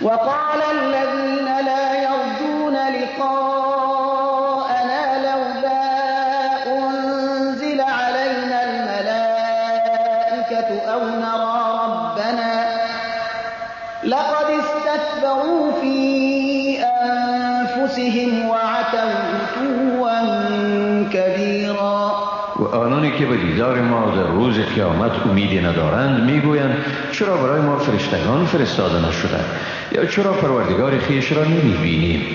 وقال الذين لا يرجون لقاءنا لولا أنزل علينا الملائكة أو نرى ربنا لقد استكبروا في أنفسهم وعتوا عتوا كبيرا. و آنانی که به دیدار ما در روز قیامت امیدی ندارند میگویند چرا برای ما فرشتگان فرستاده نشدند یا چرا پروردگار خویش را نمیبینیم.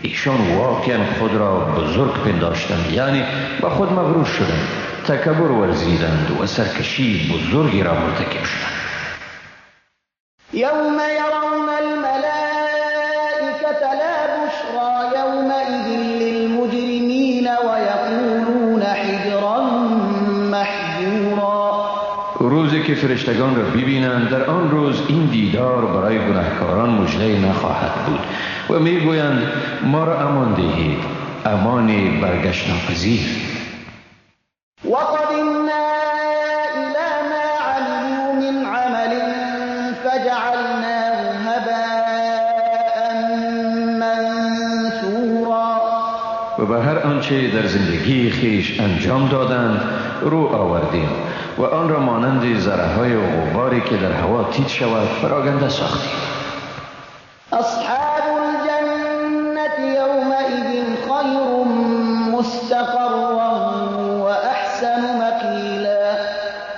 ایشان واقعا خود را بزرگ پنداشتند، یعنی با خود مغرور شدند، تکبر ورزیدند و سرکشی بزرگی را مرتکب شدند. یوم یرون الملائکة لا بشرى یومئذ للمجرمین ویقولون حجرا محجورا. روزی که فرشتگان را ببینند در آن روز این دیدار برای گناهکاران مژده نخواهد بود و میگویند ما را امان دهید، امان برگشت ناپذیر. وقدمنا إلى ما عملوا من عمل فجعلناه هباء منثورا. و به هر آنچه در زندگی خیش انجام دادند رو آوردیم و آن را مانند ذره‌های غباری که در هوا تیز شود پراگنده ساختیم. اصحاب الجنة یومئذ خیر مستقرا و احسن مقیلا.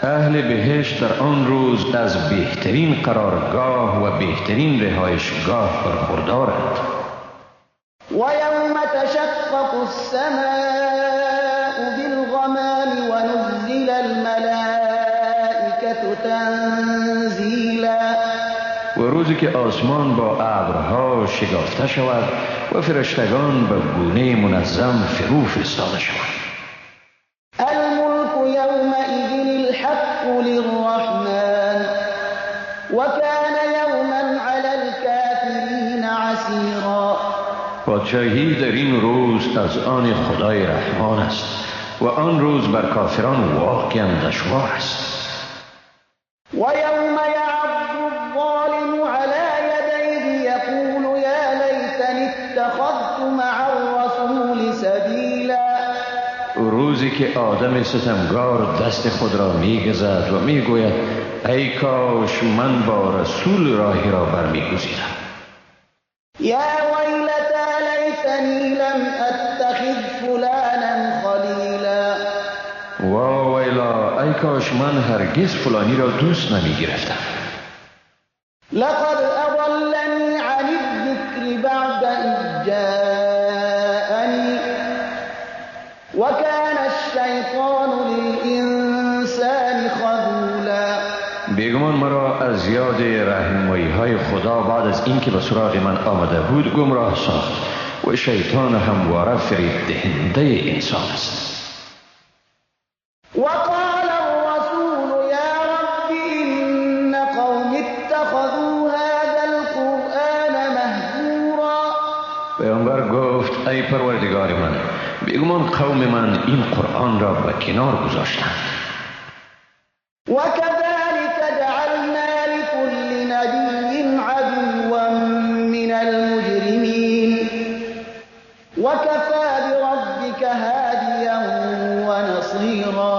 اهل بهشت در آن روز از بهترین قرارگاه و بهترین رهایشگاه برخوردارند. ويوم تشقق السماء بالغمام ونزل الملائكة تنزیلا. و روزی که آسمان با ابرها شکافته شود و فرشتگان به گونه منظم فرو فرستاده شوند. الملك یومئذ الحق للرحمن وكان یوما علی الكافرین عسیرا. پادشاهی در این روز از آن خدای رحمان است و آن روز بر کافران واقعا دشوار است. و یوم یعض الظالم علی یدیه یقول یا لیتنی اتخذت مع الرسول سبیلا. روزی که آدم ستمگار دست خود را میگزد و میگوید ای کاش من با رسول راهی را برمیگزیدم. یا ویلتا لیتنی لم اتخذ فلانا خلیلا. وا ویلا ای کاش من هرگز فلانی را دوست نمیگرفتم. لقد اضلنی عن الذکر بعد اذ جاءنی وكان الشیطان للانسان خذولا. بیگمان مرا از یاد رهنمایی های خدا بعد از اینکه به سراغ من آمده بود گمراه ساخت و شیطان همواره فریب دهنده انسان است. وقال الرسول یا رب ان قوم اتخذوا هذا القرآن مهجورا. پیامبر گفت ای پروردگار من بیگمان قوم من این قرآن را به کنار گذاشتند. وكذلك جعلنا لكل نبي عدوا من المجرمين وكفى بربك هاديا ونصيرا.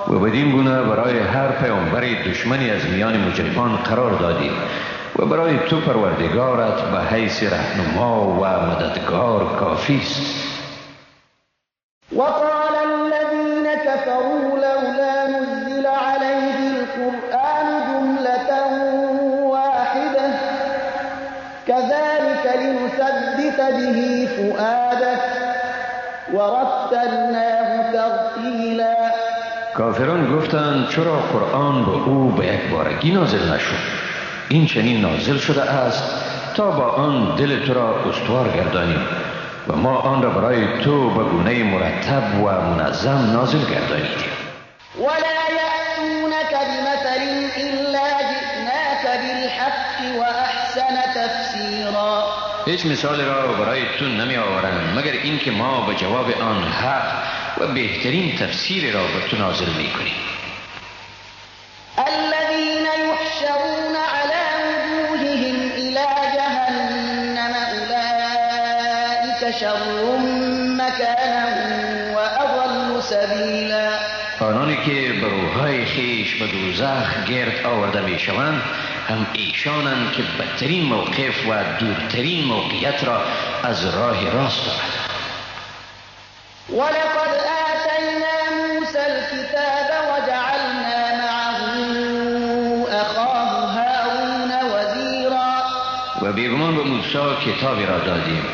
و بدین گونه برای هر پیامبری دشمنی از میان مجرمان قرار دادیم و برای تو پروردگارت به حیث رهنما و مددگار کافی است. وقال الذين كفروا لولا نزل عليه القرآن جملة واحدة كذلك لنثبت به فؤادك ورتلناه ترتیلا. کافران گفتند چرا قرآن به او به یک بارگی نازل نشد؟ این چنین نازل شده است تا با آن دل تو را استوار گردانیم و ما آن را برای تو به گونه مرتب و منظم نازل گردانیدیم. ولا يأتونك بمثل إلا جئناك بالحق وأحسن تفسيرا. هیچ مثال را برای تو نمی آورند مگر اینکه ما به جواب آن حق و بهترین تفسیر را به تو نازل می کنیم. الذين يحشرون على وجوههم إلى جهنم شر مكانا وأضل سبيلا. آنانی که به روحهای خیش به دوزخ گرد آورده می شوند هم ایشانند که بدترین موقف و دورترین موقعیت را از راه راست دارند. ولقد آتینا موسی الكتاب وجعلنا معه أخاه هارون وزیرا. و بیگمان به موسی کتابی را دادیم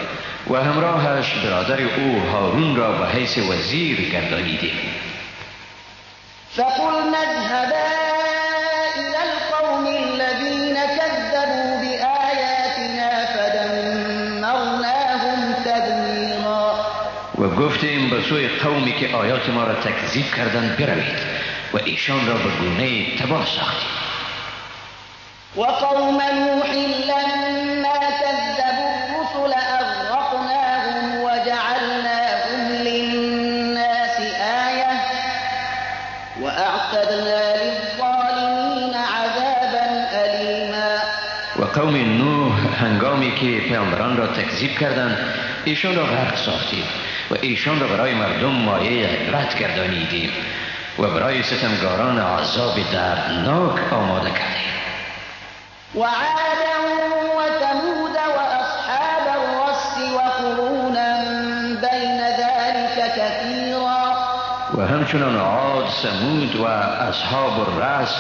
و همراهش برادر او هارون را به حیث وزیر گردانیدیم. فقلنا اذهبا إلى القوم الذين كذبوا بآياتنا فدمرناهم تدميرا. و گفتیم به سوی قومی که آیات ما را تکذیب کردند بروید و ایشان را به گونه تباه ساختیم. وقوم نوح لما كذبوا الرسل أغرقناهم وجعلناهم للناس آية وأعتدنا للظالمين عذابا أليما. و قوم نوح هنگامی که پیامبران را تکذیب کردند ایشان را غرق ساختیم و ایشان را برای مردم مایه عبرت گردانیدیم و برای ستمگاران عذاب دردناک آماده کردیم. وعادا وثمود وأصحاب الرس وقرونا بين ذلك كثيرا. و همچنان عاد، ثمود و اصحاب الرس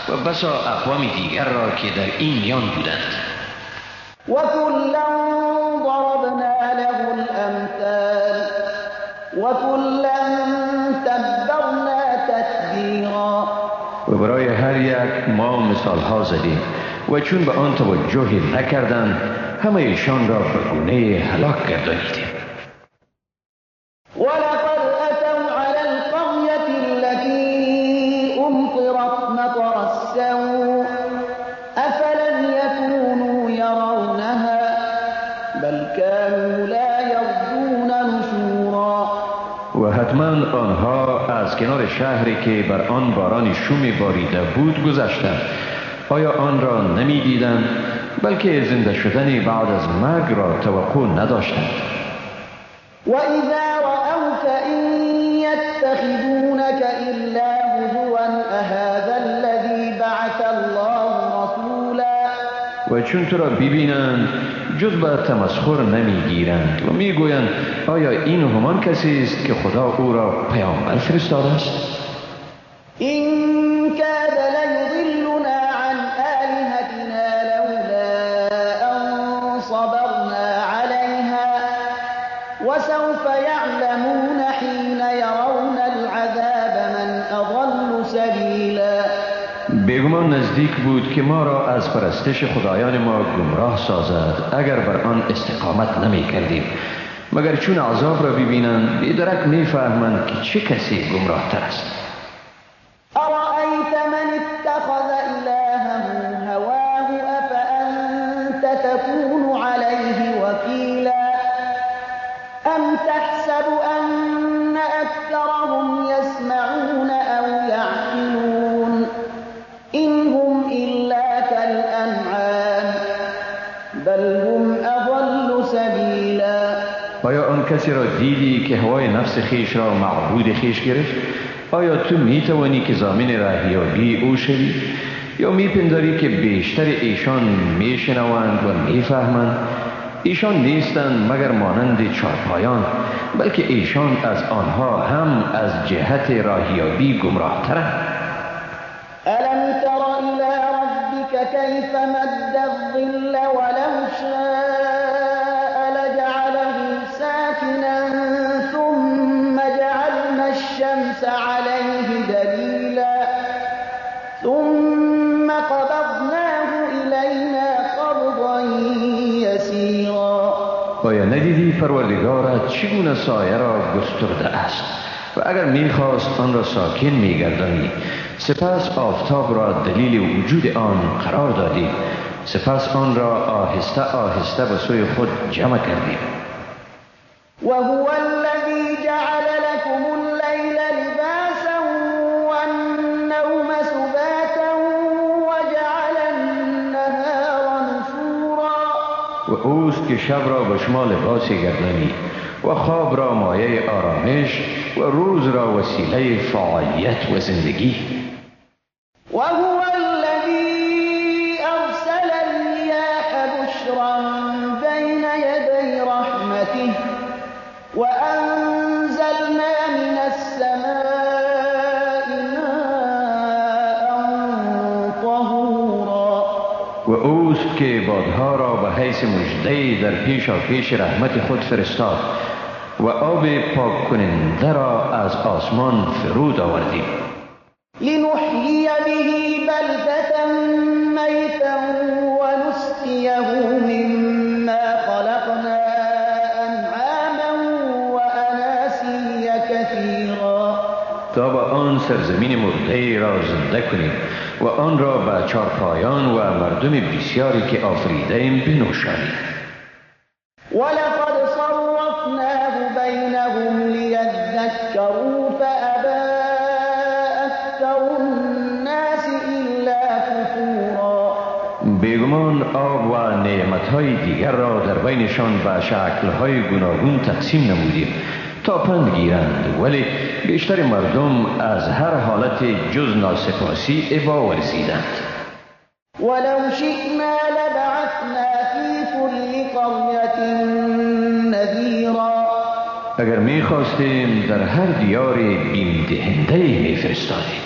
و بسا اقوام دیگر را که در این میان بودند. وكلا ضربنا له الأمثال وكلا تبرنا تتبیرا. و برای هر یک ما مثال ها زدیم و چون به آن توجهی نکردند همه ایشان را به گونه هلاک گردانیدیم. ولقد أتوا على القرية التي أمطرت مطر السوء أفلم يكونوا يرونها بل كانوا لا يرجون نشورا. و حتما آنها از کنار شهری که بر آن باران شومی باریده بود گذشتند. آیا آن را نمی دیدند بلکه زنده شدن بعد از مرگ را توقع نداشتند. وإذا رأوك إن يتخذونك إلا هزوا أهذا الذي بعث الله رسولا. و چون تو را ببینند جز به تمسخر نمیگیرند و میگویند آیا این همان کسی است که خدا او را پیامبر فرستاده است؟ إن كاد ليضلنا عن آلهتنا لولا أن صبرنا عليها وسوف يعلمون حين يرون العذاب من أضل سبيلا. بیگمان نزدیک بود که ما را از پرستش خدایان ما گمراه سازد اگر بر آن استقامت نمی کردیم، مگر چون عذاب را ببینند بیدرک می فهمند که چه کسی گمراه تر است. أرأيت من اتخذ إلهه هواه أفأنت تكون عليه وكيلا أم تحسب أن أكثرهم يسمعون أو يعقلون إن هم إلا كالأنعام بل هم أضل سبيلا. آیا آن کسی را دیدی که هوای نفس خیش را معبود خیش گرفت؟ آیا تو می توانی که ضامن رهیابی او شوی؟ یا می پنداری که بیشتر ایشان می شنوند و می فهمند؟ ایشان نیستند مگر مانند چارپایان، بلکه ایشان از آنها هم از جهت راهیابی گمراه ترند. ألم تر إلى ربك كيف مد الظل ولو شاء لجعله ساكنا ثم جعلنا الشمس عليه دليلا ثم قبضناه إلينا قبضا يسيرا. آیا ندیدی پروردگارت چگونه سایه را گسترده است و اگر میخواست آن را ساکن میگردانی سپس آفتاب را دلیل وجود آن قرار دادی، سپس آن را آهسته آهسته به سوی خود جمع کردی. وهو الذي جعل لكم الليل لباسا والنوم سباتا وجعل النهار نشورا. و اوست که شب را به شما لباسی گردانی و خواب را مایه آرامش و روز را وسیله فعالیت و زندگی. وهو الذي أرسل الرياح بشرا بين يدي رحمته وأنزلنا من السماء ماء طهورا. و اوست که بادها را به حیث مژده در پیش رحمت خود فرستاد و آب پاک کننده را از آسمان فرود آوردیم. لنحيي به بلدة ميتا ونسقيه مما خلقنا أنعاما وأناسيا كثيرا. تا به آن سرزمین مرده را زنده کنیم و آن را به چارپایان و مردم بسیاری که آفریده ایم بنوشانیم. ولقد صرفناه بينهم ليذكروا فأبى أكثر الناس إلا كفورا. بیگمان آب و نعمتهای دیگر را در بینشان به شکلهای گوناگون تقسیم نمودیم تا پند گیرند، ولی بیشتر مردم از هر حالت جز ناسپاسی ابا ورزیدند. ولو شئنا لبعثنا في كل قرية نذيرا. اگر می‌خواستیم در هر دیار بیم دهنده می‌فرستادیم.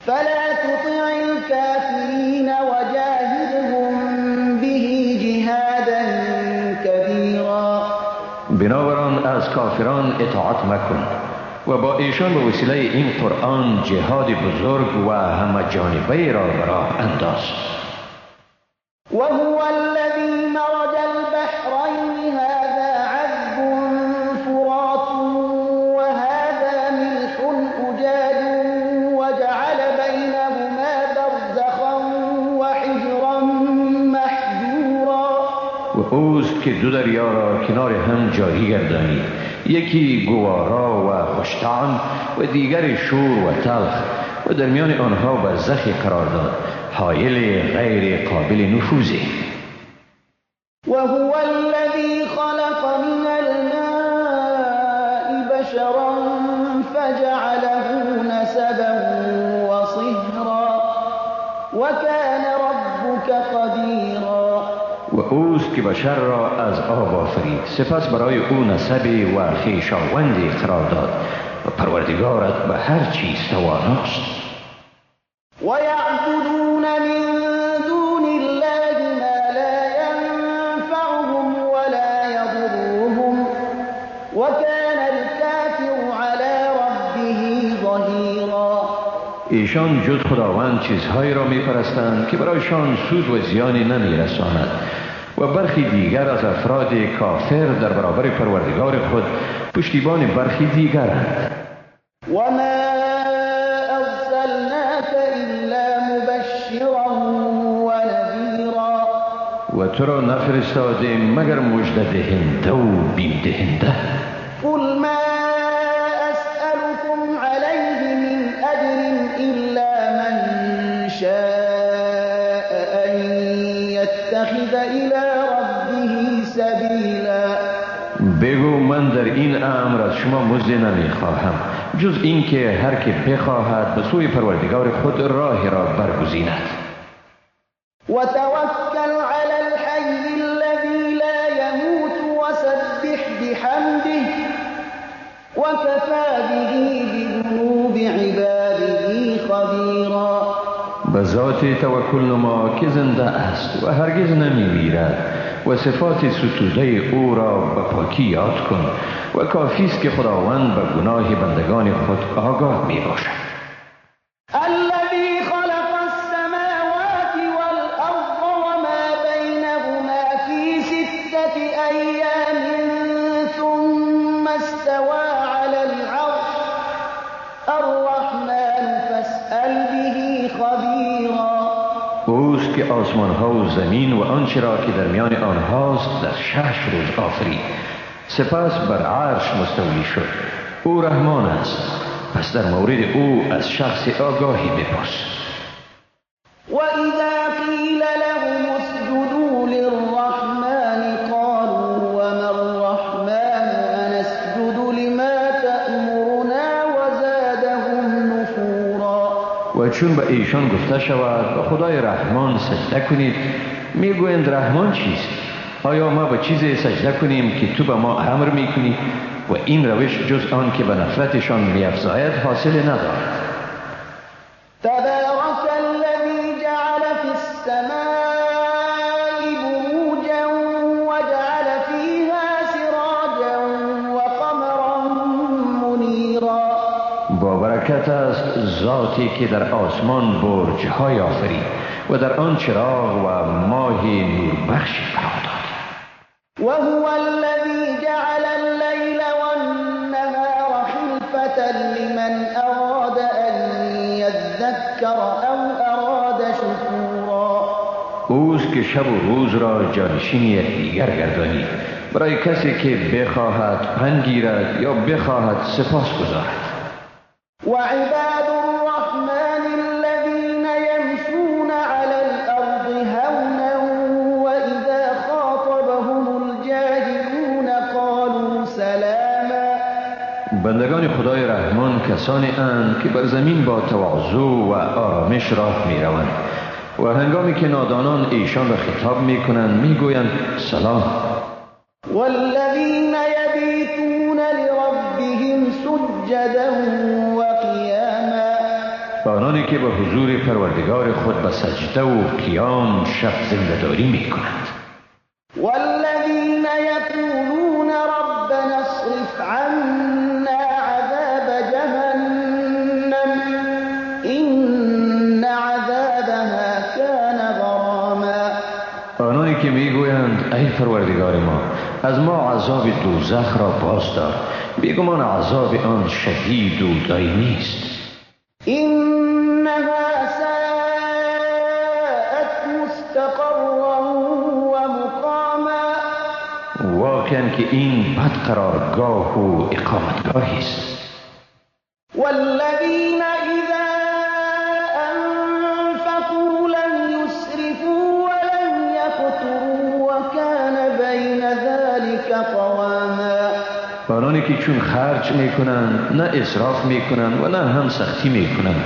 فلا تطع الكافرين وجاهدهم به جهادا كبيرا. بنابراین از کافران اطاعت مکن و با ایشان به وسیله این قرآن جهاد بزرگ و همه جانبه را به راه انداز. وهو الذي مرج البحرين هذا عذب فرات وهذا ملح أجاج وجعل بينهما برزخا وحجرا محجورا. و اوست که دو دریا را کنار هم جاری گردانید، یکی گوارا و خوش‌طعم و دیگر شور و تلخ، و در میان آنها برزخی قرار داد، حائل غیر قابل نفوذی. وهو الذي خلق من الماء بشرا فجعله نسبا وصهرا وكان ربك قديرا. و اوست که بشر را از آب آفرید، سپس برای او نسبی و خویشاوندی قرار داد و پروردگارت به هر چیز تواناست. ويعبدون من دون الله ما لا ينفعهم ولا يضرهم وكان الكافر على ربه ظهيرا. ایشان جز خداوند چیزهایی را میپرستند که برایشان سود و زیانی نمیرساند و برخی دیگر از افراد کافر در برابر پروردگار خود پشتیبان برخی دیگرند. وما أرسلناك إلا مبشرا ونذيرا. و تو را نفرستادیم مگر مژده دهنده و بیم دهنده. قل ما أسألكم عليه من أجر إلا من شاء أن يتخذ إلى ربه سبيلا. بگو من در این امر از شما مزد نمیخواهم جز این که هر که بخواهد به سوی پروردگار خود راه را برگزیند. وتوكل على الحي الذي لا يموت وسبح بحمده وكفى به بذنوب عباده خبيرا. به ذات توکل نما که زنده است و هرگز نمیمیرد و صفات ستوده او را به پاکی یاد کن و کافی است که خداوند به گناه بندگان خود آگاه می باشد. الذي خلق السماوات والأرض وما بينهما في 6 أيام ثم استوى على العرش الرحمن فاسأل به خبيرا. اوست که آسمان ها و زمین و آنچه را که در میان آنهاست در 6 روز آفرید، سپس بر عرش مستولی شد. او رحمان است، پس در مورد او از شخص آگاهی بپرس. وَإِذَا قِيلَ لَهُمُ اسْجُدُوا لِلرَّحْمَنِ قَالُوا وَمَا الرَّحْمَنُ چون به ایشان گفته شود به خدای رحمان سجده کنید، میگویند رحمان چیست؟ آیا ما به چیزی سجده کنیم که تو به ما امر میکنی؟ و این روش جز آن که به نفرتشان میافزاید حاصل ندارد. تبارك الذي جعل في السماء بروجا وجعل فيها سراجا وقمرا منيرا. با برکت است ذاتی که در آسمان برج های آفرید و در آن چراغ و ماه نوربخشی قرار داد. وهو الذي جعل الليل والنهار خلفة لمن أراد أن يذكر أو أراد شكورا. اوست که شب و روز را جانشین یکدیگر گردانید برای کسی که بخواهد پند گیرد یا بخواهد سپاس گذارد. وعباد الرحمن الذين يمشون على الأرض هونا وإذا خاطبهم الجاهلون قالوا سلاما. بندگان خدای رحمان کسانی اند که بر زمین با تواضع و آرامش راه می روند و هنگامی که نادانان ایشان را خطاب می کنند می گویند سلام. والذين يبيتون لربهم سجدا وقياما. آنانی که به حضور پروردگار خود به سجده و قیام شب زنده‌داری می کنند. والذين يقولون ربنا اصرف عنا عذاب جهنم إن عذابها كان غراما. آنانی که میگویند ای پروردگار ما از ما عذاب دوزخ را باز دار، بیگمان عذاب آن شدید و دائمی است. إنها ساءت مستقرا ومقاما. واقعا که این بد قرارگاه و اقامتگاهی است. والذين إذا أنفقوا لم يسرفوا ولم يقتروا وكان بين ذلك قواما. آنانی که چون خرج میکنند نه اسراف میکنند و نه هم سختی میکنند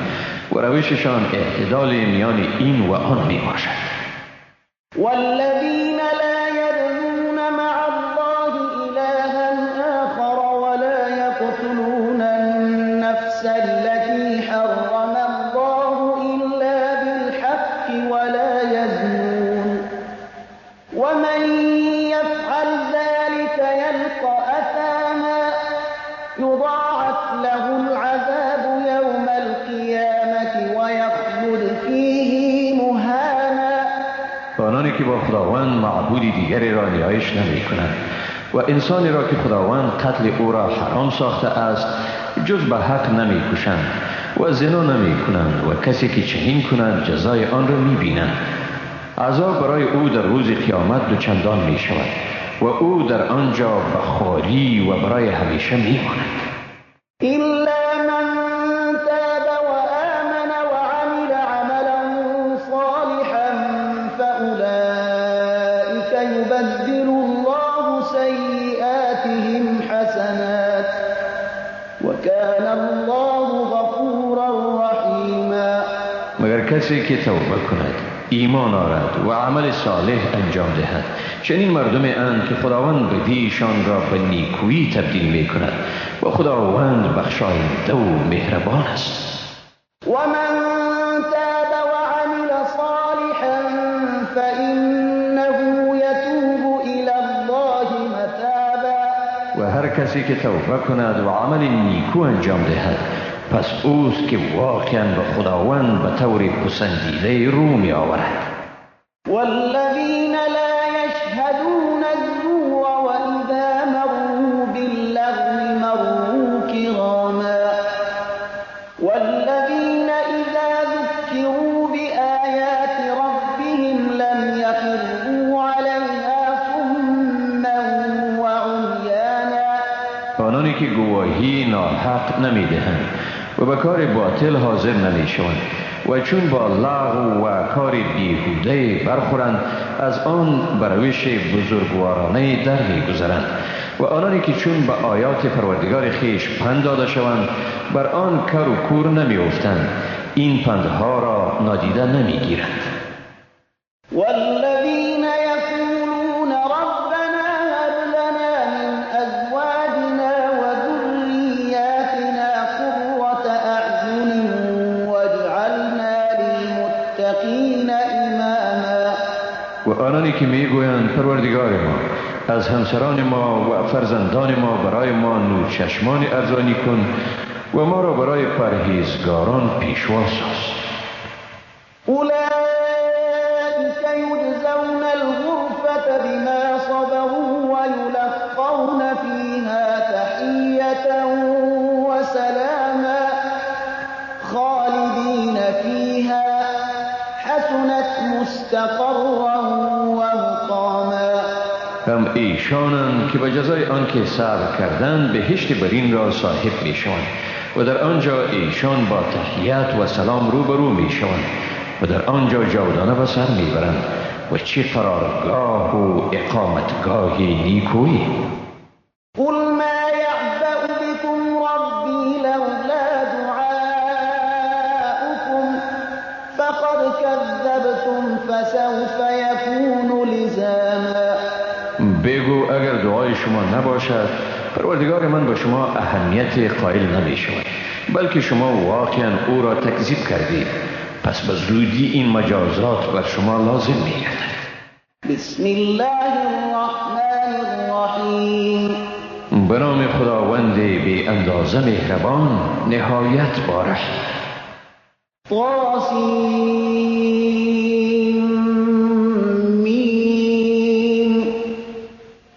و روششان اعتدال میان این و آن میباشد. والذين لا يدعون مع الله إلها آخر ولا يقتلون النفس التي حرم الله إلا بالحق ولا يزنون ومن يفعل ذلك يلقى أثاما يضاعف له العذاب يوم القيامة ويخلد فيه مهانا. آنانی که با خداوند معبودی دیگری را نیایش نمی کنند و انسانی را که خداوند قتل او را حرام ساخته است جز به حق نمی کشند و زنا نمی کنند و کسی که چنین کنند جزای آن را می بینند. عذاب برای او در روز قیامت دوچندان می شود و او در آنجا به خواری و برای همیشه می ماند. إلا من تاب وآمن وعمل عملا صالحا فأولئك يبدل الله سيئاتهم حسنات وكان الله غفورا رحيما. مگر کسی که توبه کند، ایمان آرد و عمل صالح انجام دهد، چنین مردمی اند که خداوند بدیشان را به نیکویی تبدیل می کند و خداوند بخشاینده و مهربان است. ومن تاب وعمل صالحا فإنه يتوب إلى الله متابا. و هر کسی که توبه کند و عمل نیکو انجام دهد پس اوست که واقعا به خداوند به طور پسندیده رو می آورد. والذين لا يشهدون الزور وإذا مروا باللغو مروا كراما. والذين إذا ذكروا بآيات ربهم لم يخروا عليها صما وعميانا. آنانی که گواهی ناحق نمی دهند و به کار باطل حاضر نمی شوند و چون با لغو و کار بیهوده برخورند از آن بر روش بزرگوارانه در می‌گذرند و آنانی که چون به آیات پروردگار خیش پند داده شوند بر آن کر و کور نمی‌افتند، این پندها را نادیده نمی‌گیرند. والذين يقولون ربنا هب لنا من أزواجنا وذرياتنا قرة أعين واجعلنا للمتقين إماما. و آنانی که میگویند پروردگار ما از همسران ما و فرزندان ما برای ما نور چشمان ارزانی کن و ما را برای پرهیزگاران پیشوا ساز. أولئك يجزون الغرفة بما صبروا ويلقون فيها تحية وسلاما خالدين فيها حسنت مستقرا ومقاما. هم ایشانند که به جزای آنکه صبر کردند بهشت برین را صاحب می شوند و در آنجا ایشان با تحیت و سلام روبرو می شوند و در آنجا جاودانه به سر می برند و چه قرارگاه و اقامتگاه نیکویی. قل ما يعبأ بكم ربي لولا دعاؤكم فقد كذبتم فسوف يكون لزاما. بگو اگر دعای شما نباشد پروردگار من با شما اهمیت قائل نمی شود، بلکه شما واقعا او را تکذیب کردید، پس به زودی این مجازات بر شما لازم می گردد. بسم الله الرحمن الرحیم. به نام خداوند بی اندازه مهربان نهایت باره. طاسیم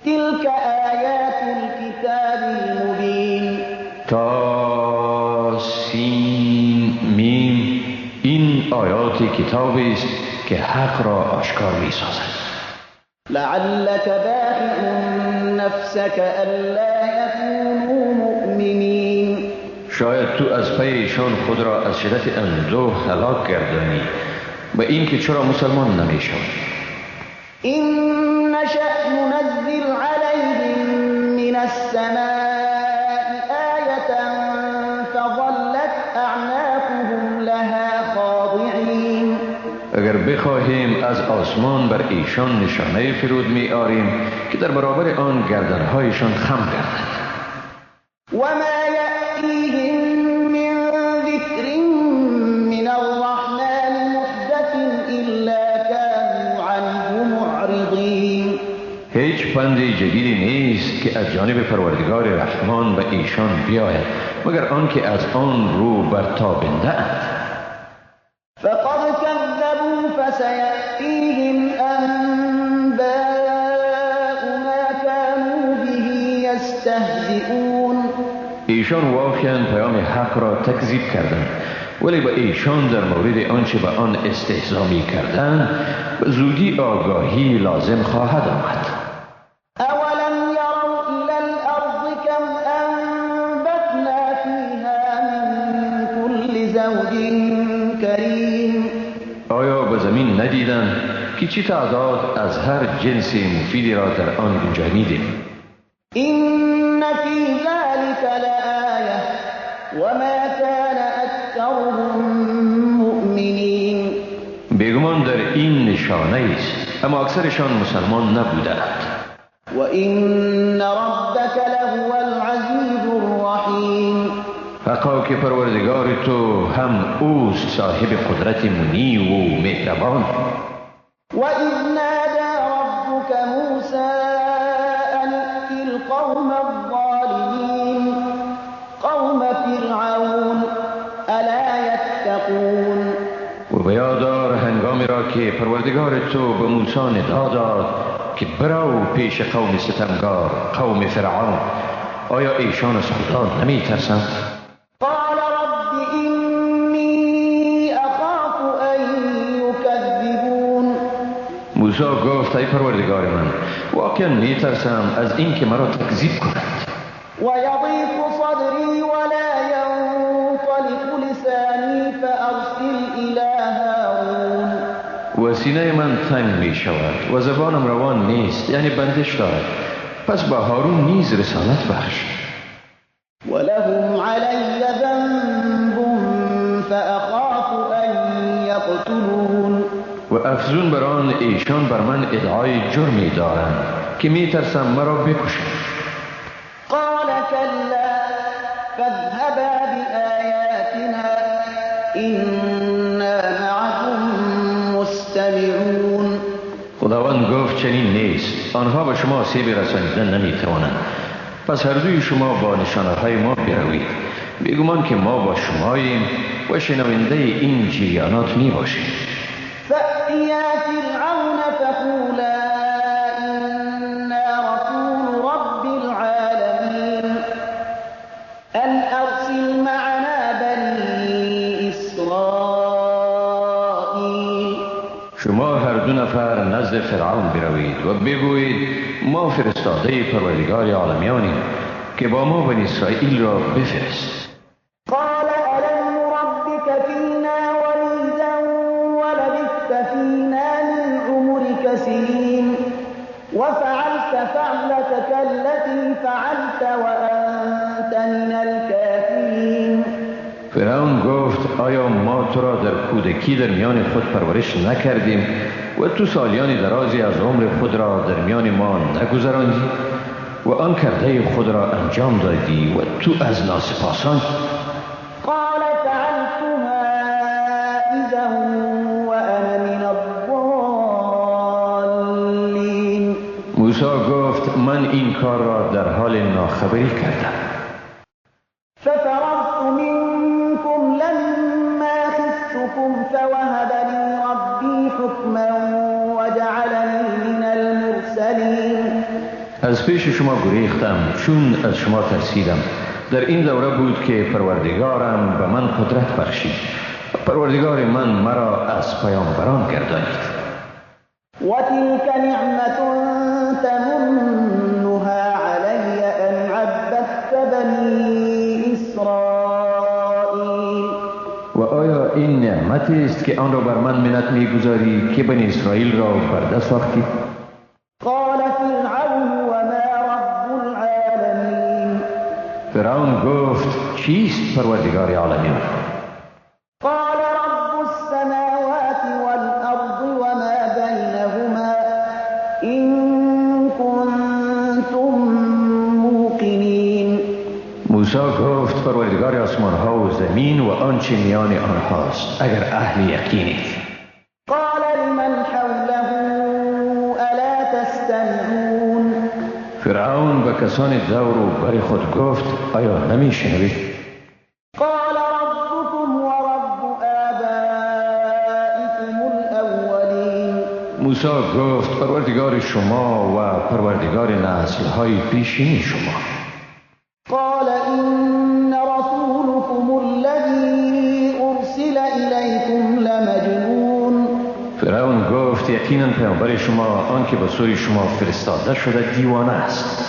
تلك آیات الكتاب المبین. طاسیم میم این آیات کتابی است که حق را آشکار می سازد. لعلك باخع نفسك الا يكونوا مؤمنین. شاید تو از پی ایشان خود را از شدت اندوه هلاک گردانی و این که چرا مسلمان نمی شود. إن نشأ ننزل عليهم من السماء آية فظلت أعناقهم لها خاضعين. اگر بخواهیم از آسمان بر ایشان نشانه فرود می آریم که در برابر آن گردنهایشان خم گردد. وما يأتيهم من ذكر من الرحمن محدث إلا كانوا عنه معرضين. هیچ پند جدیدی نیست که از جانب پروردگار رحمان به ایشان بیاید مگر آنکه از آن رو برتابنده اند. فقد كذبوا فسيأتيهم أنباء ما كانوا به يستهزئون. ایشان واقعا پیام حق را تکذیب کردند، ولی به ایشان در مورد آنچه به آن استهزا می کردند به زودی آگاهی لازم خواهد آمد. أولم يروا إلى الأرض كم أنبتنا فيها من كل زوج كريم. آیا به زمین ندیدند که چه تعداد از هر جنس مفیدی را در آن گنجانیدیم؟ إن في ذلك لآية وما كان أكثرهم مؤمنين. بیگمان در این نشانه است، اما اکثرشان مسلمان نبودند. وإن ربك لهو العزيز الرحيم. حقا که پروردگار تو هم اوست صاحب قدرت منی و مهربان. وإذ نادى ربك موسى أن ائت القوم الظالمين قوم فرعون ألا يتقون. و بیادار هنگامی را که پروردگار تو به موسی ندا داد که برو پیش قوم ستمگار قوم فرعون، آیا ایشان از خدا نمی ترسند؟ قال رب إني أخاف أن يكذبون. موسی گفت ای پروردگار من واقعا می ترسم از این که مرا تکذیب کنند. ويضيق صدري ولا ينطلق لساني فأرسل إلى سینه من تنگ می شود و زبانم روان نیست، یعنی بندش دارد. پس با هارون نیز رسالت بخش. ولهم علی ذنب فأخاف ان یقتلون. و افزون بر آن ایشان بر من ادعای جرمی دارند که می ترسم مرا بکشند. قال كلا فاذهبا بآياتنا إنا معكم مستمعون. خداوند گفت چنین نیست، آنها به شما آسیبی رسانیدن نمی توانند. پس هر دوی شما با نشانه‌های ما بروید، بیگمان که ما با شماییم و شنونده این جریانات می باشیم. فأتیا فرعون فقولا إنا رسول رب العالمین أن أرسل معنا بني إسرائیل. شما هر دو نفر نزد فرعون بروید و بگویید ما فرستاده پروردگار عالمیانیم که با ما بنی اسرائیل را بفرست. قال ألم نربك فينا وليدا ولبثت فينا من عمرك سنين وفعلت فعلتك التي فعلت وأنت من الكافرين. فرعون گفت آیا ما تو را در کودکی در میان خود پرورش نکردیم و تو سالیانی درازی از عمر خود را در میان ما نگذراندی و آن کرده خود را انجام دادی و تو از ناسپاسان؟ قال فعلتها إذا وأنا من الضالين. موسی گفت من این کار را در حال ناخبری کردم. ففررت منكم لما خفتكم فوهب لي ربي حكما وجعلني من المرسلين. از پیش شما گریختم چون از شما ترسیدم. در این دوره بود که پروردگارم به من قدرت بخشید. پروردگار من مرا از پیامبران گردانید. وتلك نعمة تمنها علي أن عبدت بني إسرائيل. و آیا این نعمتی است که آن را بر من منت می‌گذاری که بنی اسرائیل را برده ساختی؟ قال فرعون وما رب العالمين. فرعون گفت چیست پروردگار عالمیان؟ قال رب السماوات والأرض وما بينهما إن كنتم موقنين. موسی گفت پروردگار آسمان ها و زمین و آنچه میان آنهاست اگر اهل یقینید. قال لمن حوله ألا تستمعون. فرعون به کسان دور و بر خود گفت آیا نمیشنوید؟ قال ربكم ورب آبائكم الأولين. موسی گفت پروردگار شما و پروردگار نسل های پیشین شما. قال إن رسولكم الذي أرسل إليكم لمجنون. فرعون گفت یقینا پیامبر شما آن که به سوی شما فرستاده شده دیوانه است.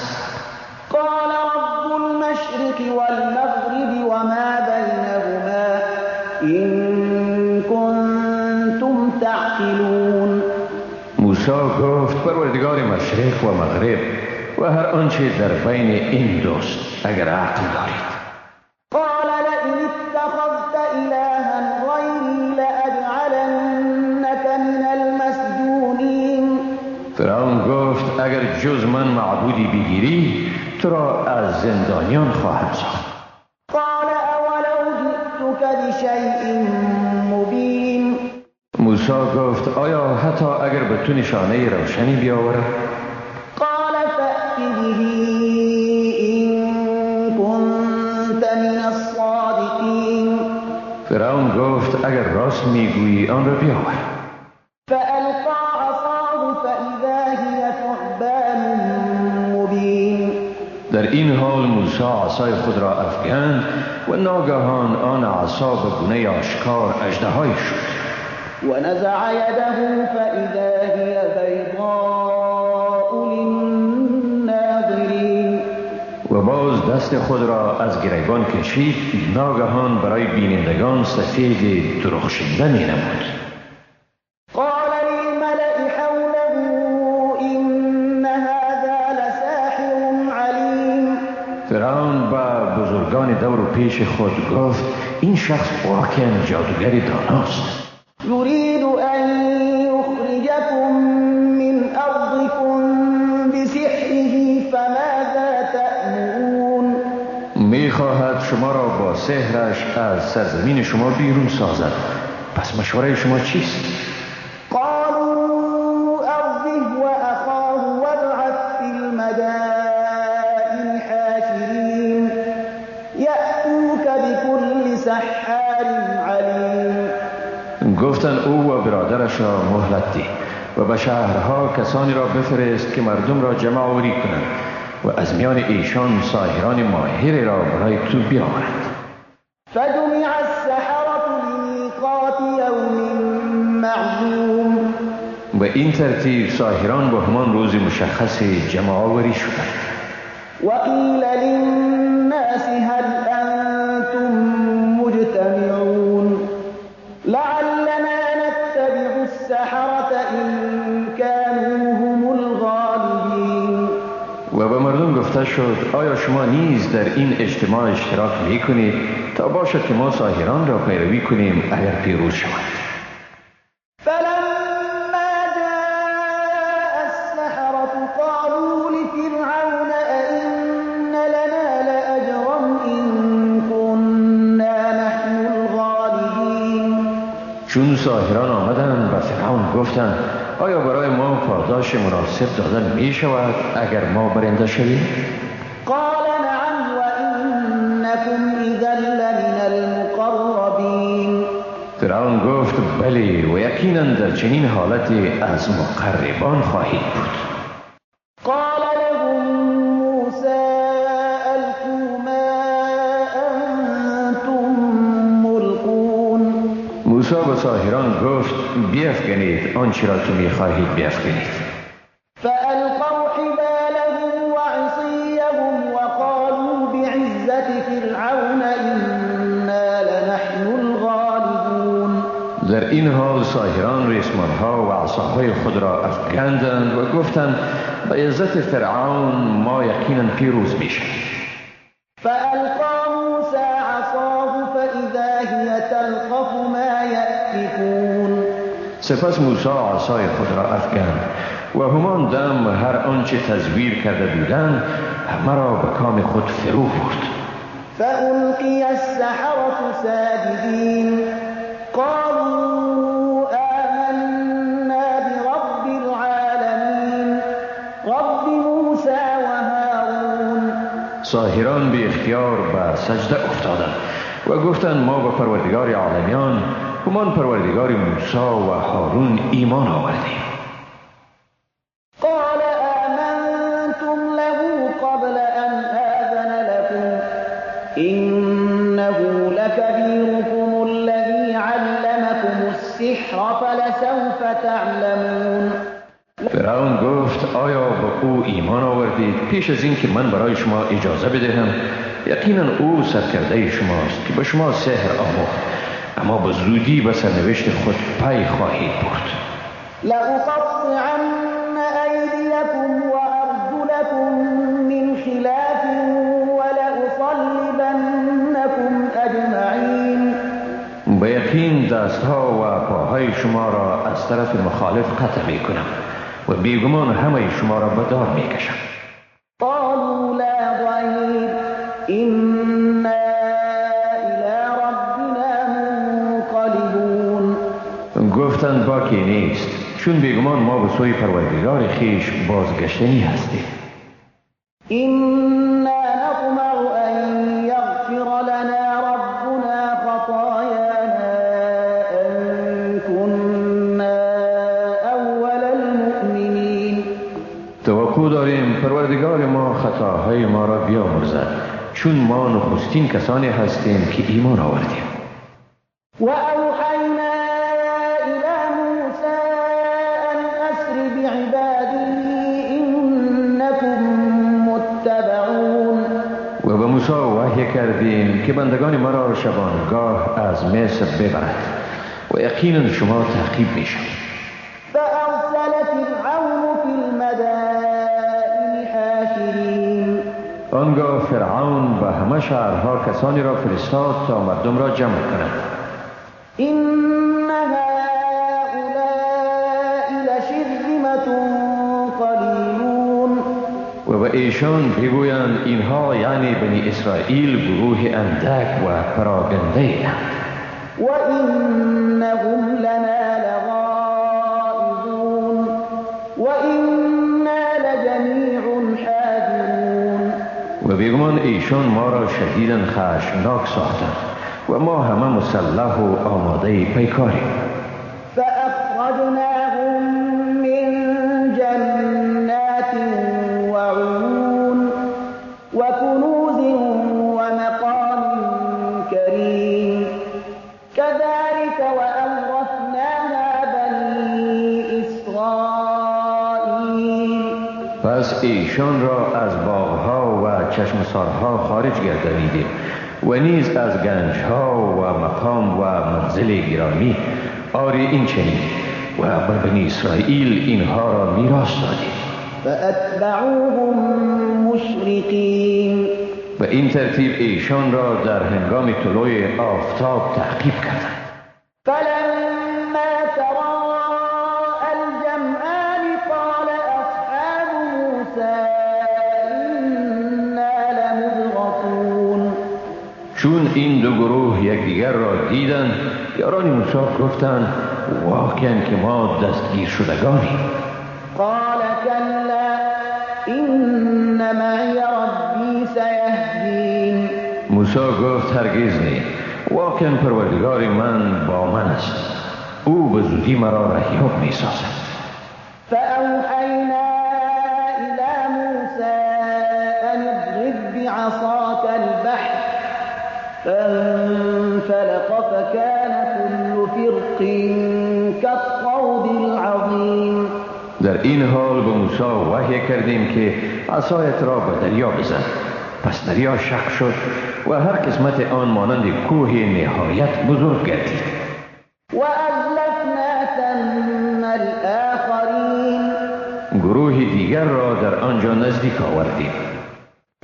قال رب المشرق والمغرب وما بينهما إن كنتم تعقلون. موسی گفت پروردگار مشرق و مغرب و هر آنچه در بین این دوست اگر عقل دارید. قال لئن اتخذت إلها غيري لأجعلنك من المسجونين. فرعون گفت اگر جز من معبودی بگیری تو را از زندانیان خواهم ساخت. قال أولو جئتك بشيء مبين. موسی گفت آیا حتی اگر به تو نشانه روشنی بیاورم؟ قال فأت به إن كنت من الصادقين. فرعون گفت اگر راست میگویی آن را بیاور. فألقى عصاه فإذا هي ثعبان مبين. در این حال موسی عصای خود را افکند و ناگهان آن عصا به گونه آشکار اژدهایی شد. ونزع يده فإذا هي بيضاء للناظرين. و باز دست خود را از گریبان کشید، ناگهان برای بینندگان سفید درخشنده می نمود. قال فرعون با بزرگان دور و پیش خود گفت این شخص واقعا جادوگر داناست. يريد أن يخرجكم من أرضكم بسحره فماذا تأمرون؟ میخواهد شما را با سحرش از سرزمین شما بیرون سازد. پس مشوره شما چیست؟ قالوا أرجه وأخاه وابعث في المدائن حاشرين يأتوك بكل سحار عليم. گفتند او و برادرش را مهلت ده و به شهرها کسانی را بفرست که مردم را جمع آوری کنند و از میان ایشان ساحران ماهر را برای تو بیاورند. فجمع السحرة لمیقات یوم معلوم. و این ترتیب ساحران با همان روز مشخص جمع آوری شدند. وقیل للناس هل انتم مجتمعون لعلنا نتبع السحرة إن كانوا هم الغالبین. و به مردم گفته شد آیا شما نیز در این اجتماع اشتراک می کنید تا باشد که ما ساحران را پیروی کنیم اگر پیروز شوند. فلما جاء السحرة قالوا لفرعون أئن لنا لأجرا إن كنا نحن الغالبین. چون ساحران آمدند و فرعون گفتند آیا برای ما پاداش مناسب دادن می شود اگر ما برنده شویم؟ قال نعم وإنكم إذا لمن المقربین. فرعون گفت بله و یقینا در چنین حالتی از مقربان خواهید بود. قال لهم موسى ألقوا ما أنتم ملقون. موسی به ساحران گفت بیفکنید آنچه را که می‌خواهید بیفکنید. فألقوا حبالهم وعصيهم وقالوا بعزة فرعون إنا لنحن الغالبون. در این حال ساحران ریسمانها و عصاهای خود را افکندند و گفتند به عزت فرعون ما یقینا پیروز میشویم. فألقى موسى عصاه فإذا هي تلقف ما يأفكون. سپس موسی عصای خود را افکند و همان دم هر آنچه تزویر کرده بودند همه را به کام خود فرو برد. فألقي السحرة ساجدين قالوا آمنا برب العالمين رب موسى وهارون. ساحران به اختیار به سجده افتادند و گفتند ما به پروردگار عالمیان همان پروردگار موسی و هارون ایمان آوردیم. قال آمنتم له قبل أن آذن لكم إنه لكبيركم الذي علمكم السحر فلسوف تعلمون. فرعون گفت آیا به او ایمان آوردید پیش از این که من برای شما اجازه بدهم؟ یقینا او سرکرده شماست که به شما سحر آموخت، اما به زودی به سرنوشت خود پی خواهید برد. لأقطعن أيديكم وأرجلكم من خلاف ولأصلبنكم أجمعين. به یقین دستها و پاهای شما را از طرف مخالف قطع می کنم و بیگمان همه شما را به دار می کشم. قالوا لا ضير إنا إلى ربنا منقلبون. گفتند باکی نیست چون بیگمان ما به سوی پروردگار خیش بازگشتنی هستیم. إنا نطمع أن يغفر لنا ربنا خطايانا أن كنا أول المؤمنين. توقع داریم پروردگار ما خطاهای ما را بیامرزد چون ما نخستین کسانی هستیم که ایمان آوردیم. وأوحينا إلى موسى أن أسر بعبادي إنكم متبعون. و به موسی وحی کردیم که بندگان مرا شبانگاه از مصر ببرد و یقینا شما تعقیب میشوید. فأرسل فرعون في المدائن حاشرين. آنگاه فرعون و همه شهرها کسانی را فرستاد تا مردم را جمع کنند. إن هؤلاء لشرذمة قليلون. و به ایشان بگویند اینها یعنی بنی اسرائیل گروه اندک و پراگنده اند. وإنهم لنا لغائظون وإنا لجميع حاذرون. و بیگمان ایشان ما را شدیداً خشمناک ساختند و ما همه مسلح و آماده پیکاریم. فأخرجناهم من جنات وعيون وكنوز ومقام كريم كذلك وأورثناها بني إسرائيل. پس ایشان را از باغها و چشمسارها خارج گردانیدیم و نیز از گنجها و مقام و منزل گرامی. آری این چنین و بر بنی اسرائیل اینها را میراث دادیم. فأتبعوهم مشرقين. و این ترتیب ایشان را در هنگام طلوع آفتاب تعقیب کردند. فلما تراءى الجمعان قال أصحاب موسى إنا لمدركون. چون این دو گروه یکدیگر را دیدند، یاران موسی گفتند واقعا که ما دستگیر شدگانیم. قال كلا إن معي ربي سيهدين. موسی گفت هرگز نه، واقعا پروردگار من با من است، او به زودی مرا رهیاب می سازد. فأوحينا إلى موسى أن اضرب بعصاك البحر فانفلق فكان كل فرق كالطود العظيم. در این حال به موسی وحی کردیم که عصایت را به دریا بزن. پس دریا شق شد و هر قسمت آن مانند کوه نهایت بزرگ گردید. وأزلفنا ثم الآخرين. گروه دیگر را در آنجا نزدیک آوردیم.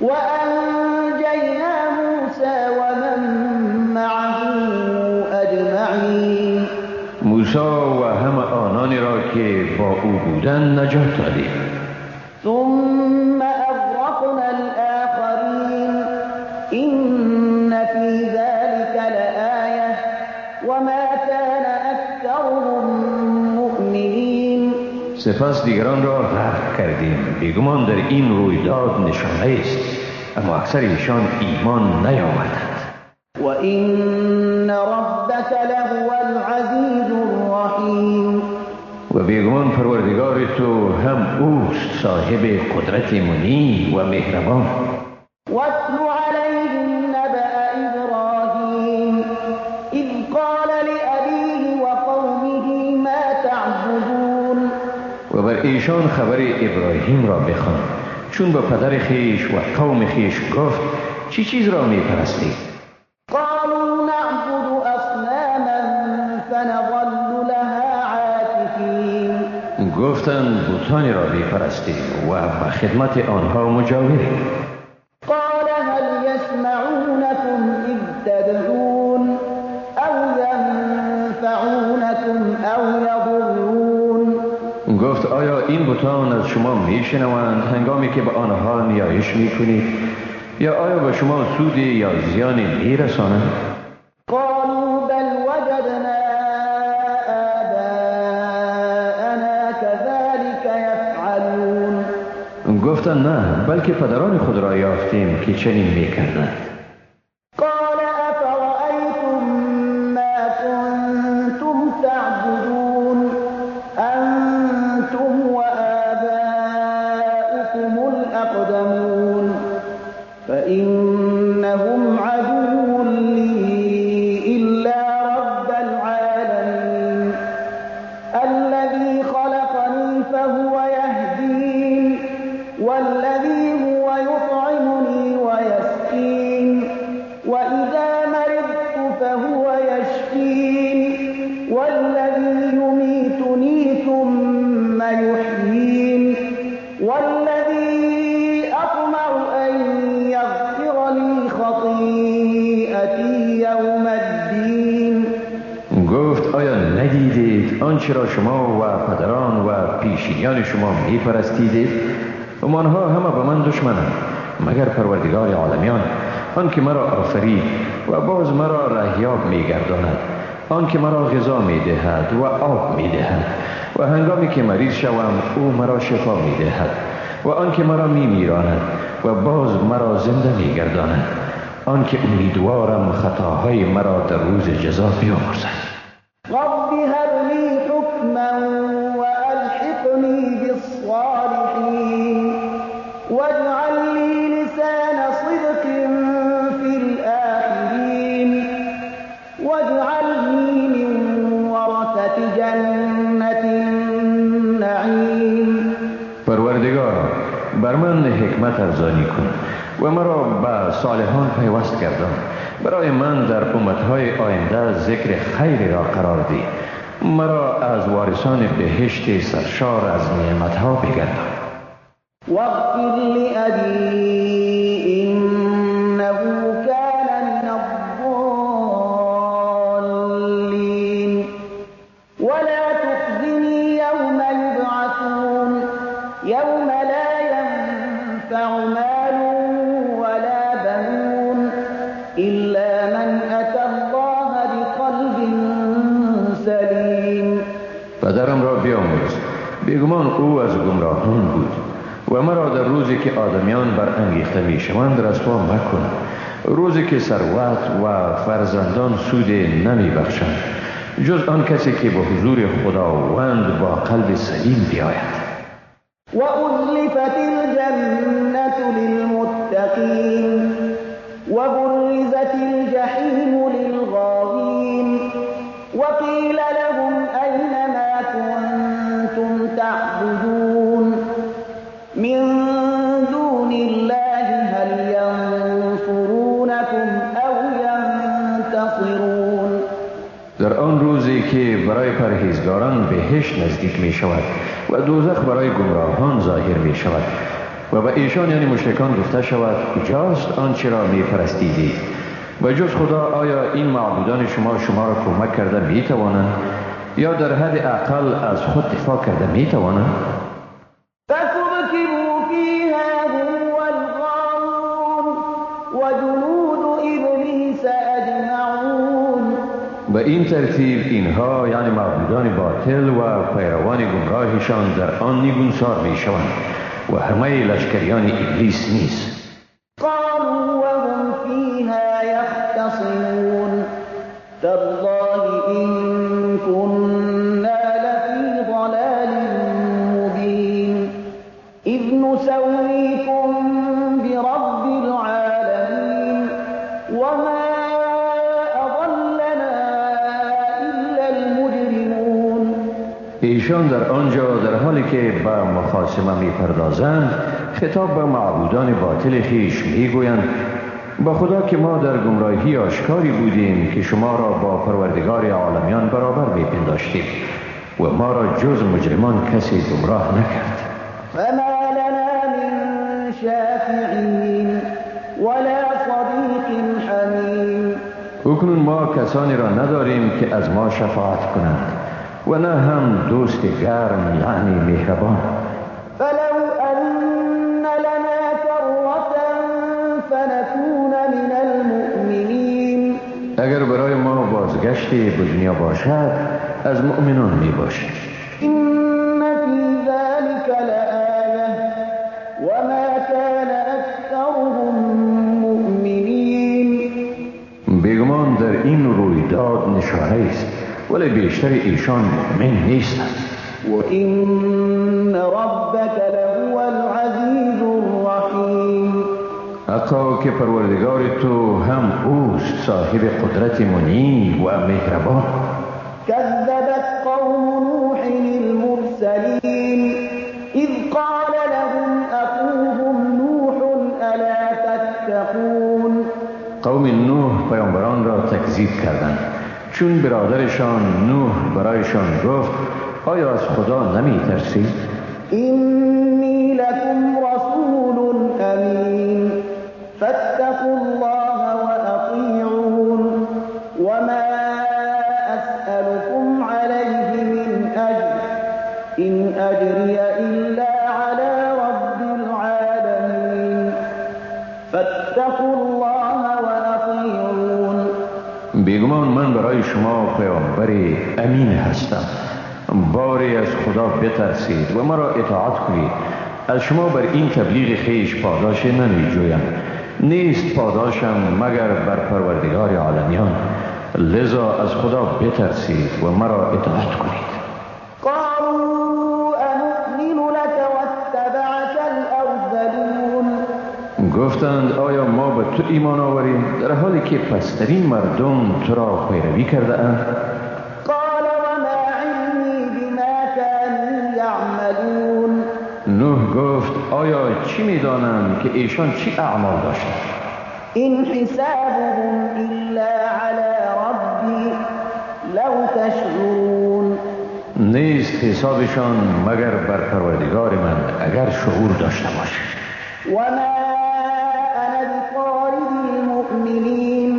وأنجينا موسى ومن معه أجمعين. موسی و همه آنانی را که با او بودند نجات دادیم. ثم أغرقنا الآخرين إن في ذلك لآية وما كان أكثرهم مؤمنين. سپس دیگران را غرق کردیم. بیگمان در این رویداد نشانه است، اما اکثر ایشان ایمان نیاوردند. وإن ربك لهو العزيز الرحيم. و بیگمان پروردگار تو هم اوست صاحب قدرت منی و مهربان. واتل عليهم نبأ إبراهيم إذ قال لأبيه وقومه ما تعبدون. و بر ایشان خبر ابراهیم را بخوان چون به پدر خیش و قوم خیش گفت چی چیز را می پرستید؟ قالوا نعبد أصناما فنظل لها عاكفين. گفتند بتانی را می پرستیم و به خدمت آنها مجاوریم. قال هل يسمعونكم إذ تدعون أو ينفعونكم أو يضرون. گفت آیا این بتان از شما می شنوند هنگامی که به آنها نیایش می کنید یا آیا به شما سودی یا زیانی می رسانند؟ قالوا بل وجدنا آباءنا كذلك يفعلون. گفتند نه، بلکه پدران خود را یافتیم که چنین می کردند. قال أفرأيتم ما كنتم تعبدون أنتم وآباؤكم الأقدمون فإنهم عدو لي إلا رب العالمين الذي خلقني فهو يهدين والذي هو يطعمني ويسقين وإذا مرضت فهو يشفين والذي يميتني ثم يحيين والذي أطمع أن يغفر آنچه را شما و پدران و پیشینیان شما می پرستیدید؟ آنها همه به من دشمنند مگر پروردگار عالمیان، آن که مرا آفرید و باز مرا رهیاب می گرداند، آن که مرا غذا می دهد و آب می دهد و هنگامی که مریض شوم او مرا شفا می دهد و آن که مرا می میراند و باز مرا زنده می گرداند، آن که امیدوارم خطاهای مرا در روز جزا بیامرزد. رب هب لي حكما وألحقني بالصالحين واجعل لي لسان صدق في الآخرين واجعلني من ورثة جنة النعيم. پروردگارا بر من حکمت ارزانی کن و مرا به صالحان پیوست گردان. برای من در امتهای آینده ذکر خیر را قرار دی. مرا از وارثان بهشت سرشار از نعمتها بگردان. واغفر لأبي إنه كان من الضالين ولا تخزني يوم يبعثون يوم لا ينفع مال ولا بنون إلا من أتى الله بقلب سليم. پدرم را بیامرز، بیگمان او از گمراهان بود و مرا در روزی که آدمیان بر انگیخته می شوند رسوا مکن، روزی که ثروت و فرزندان سود نمی بخشند جز آن کسی که به حضور خداوند با قلب سلیم بیاید. وأزلفت الجنة للمتقين وبرزت الجحيم للغاوين وقيل لهم أين ما كنتم تعبدون من دون الله هل ينصرونكم أو ينتصرون. در آن روزی که برای پرهیزگاران بهشت نزدیک می شود و دوزخ برای گمراهان ظاهر می شود و به ایشان یعنی مشرکان گفته شود کجاست آنچه را می پرستیدید و جز خدا آیا این معبودان شما را کمک کرده می توانند یا در حد اقل از خود دفاع کرده می توانند؟ فكبكبوا فيها هم والغاوون وجنود إبليس أجمعون. به این ترتیب اینها یعنی معبودان باطل و پیروان گمراهشان در آن نیگونسار می شوند و همه لشکریان ابلیس نیز. قالوا وهم فيها يختصمون تالله إن كنا لفي ضلال مبين إذ نسويكم برب العالمين وما أضلنا إلا المجرمون. ایشان در آنجا در حالی که به مخاصمه می پردازند خطاب به معبودان باطل خیش می گویند با خدا که ما در گمراهی آشکاری بودیم که شما را با پروردگار عالمیان برابر می پنداشتیم و ما را جز مجرمان کسی گمراه نکرد. فما لنا من شافعين ولا صديق حميم. اکنون ما کسانی را نداریم که از ما شفاعت کنند و نه هم دوست گرم یعنی مهربان. فلو أن لنا كرة فنكون من المؤمنين. اگر برای ما بازگشتی به دنیا باشد از مؤمنان می باشیم. إن في ذلك لآية وما كان أكثرهم مؤمنين. بیگمان در این رویداد نشانه است ولی بیشتر ایشان مؤمن نیستند. وإن ربك لهو العزيز الرحيم. حقا که پروردگار تو هم اوست صاحب قدرت منیب و مهربان. كذبت قوم نوح المرسلين إذ قال لهم أخوهم نوح ألا تتقون. قوم نوح پیامبران را تکذیب کردند چون برادرشان نوح برایشان گفت آیا از خدا نمی ترسید؟ إني لكم رسول أمين فاتقوا الله وأطيعون وما أسألكم عليه من من برای شما پیامبر امین هستم. باری از خدا بترسید و مرا اطاعت کنید. از شما بر این تبلیغ خیش پاداش نمی جویم، نیست پاداشم مگر بر پروردگار عالمیان. لذا از خدا بترسید و مرا اطاعت کنید. قالوا أنؤمن لك واتبعك الأرذلون. گفتند آیا ما به تو ایمان آوریم در حالی که پسترین مردم تو را پیروی کرده اند؟ قال وما علمي بما كانوا يعملون. نوح گفت آیا چی میدانم که ایشان چی اعمال داشتند؟ إن حسابهم إلا على ربي لو تشعرون. نیست حسابشان مگر بر پروردگار من اگر شعور داشته باشید. وما أنا بطارد المؤمنين.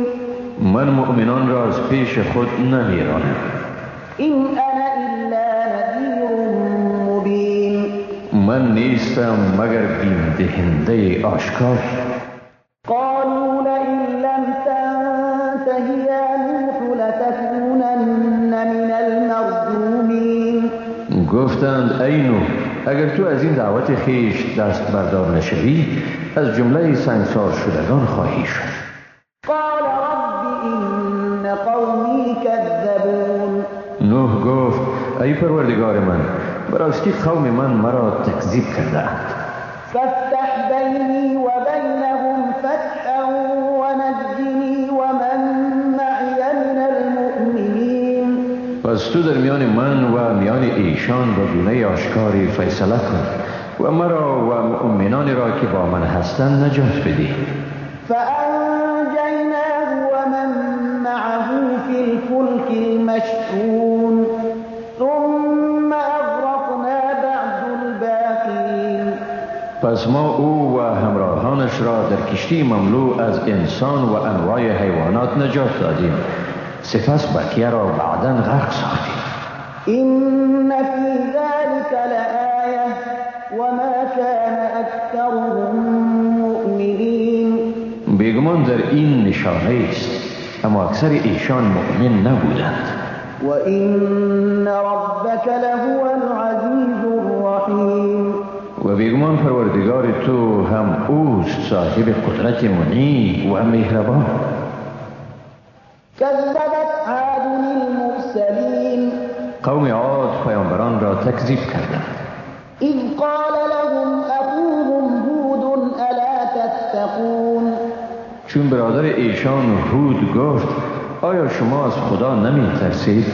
من مؤمنان را از پیش خود نمیرانم. إن أنا إلا نذير مبين. من نیستم مگر بیم دهنده آشکار. قالوا لئن لم تنته يا نوح لتكونن من المرجومين. گفتند ای نوح اگر تو از این دعوت خیش دست بردار نشوی از جمله سنگسار شدگان خواهی شد. قال رب إن قومي كذبون. نوح گفت ای پروردگار من براستی قوم من مرا تکذیب کردند. فافتح بيني وبينهم فتحا ونجني ومن معي من المؤمنين. پس تو در میان من و میان ایشان با گونه آشکاری فیصله کن و مرا و مؤمنان را که با من هستند نجات بدی. فأنجيناه ومن معه في الفلك المشحون ثم أغرقنا بعد الباقين. پس ما او و همراهانش را در کشتی مملو از انسان و انواع حیوانات نجات دادیم، سپس بقیه را بعداً غرق ساختیم. إن في ذلك لآية وما كان أكثرهم مؤمنين. بیگمان در این نشانه است اما اکثر ایشان مؤمن نبودند. وإن ربك لهو العزيز الرحيم. و بیگمان پروردگار تو هم اوست صاحب قدرت منیب و مهربان. كذبت عاد المرسلين. قوم عاد پیامبران را تکذیب کردند. إذ قال لهم أخوهم هود ألا تتقون. چون برادر ایشان هود گفت آیا شما از خدا نمی ترسید؟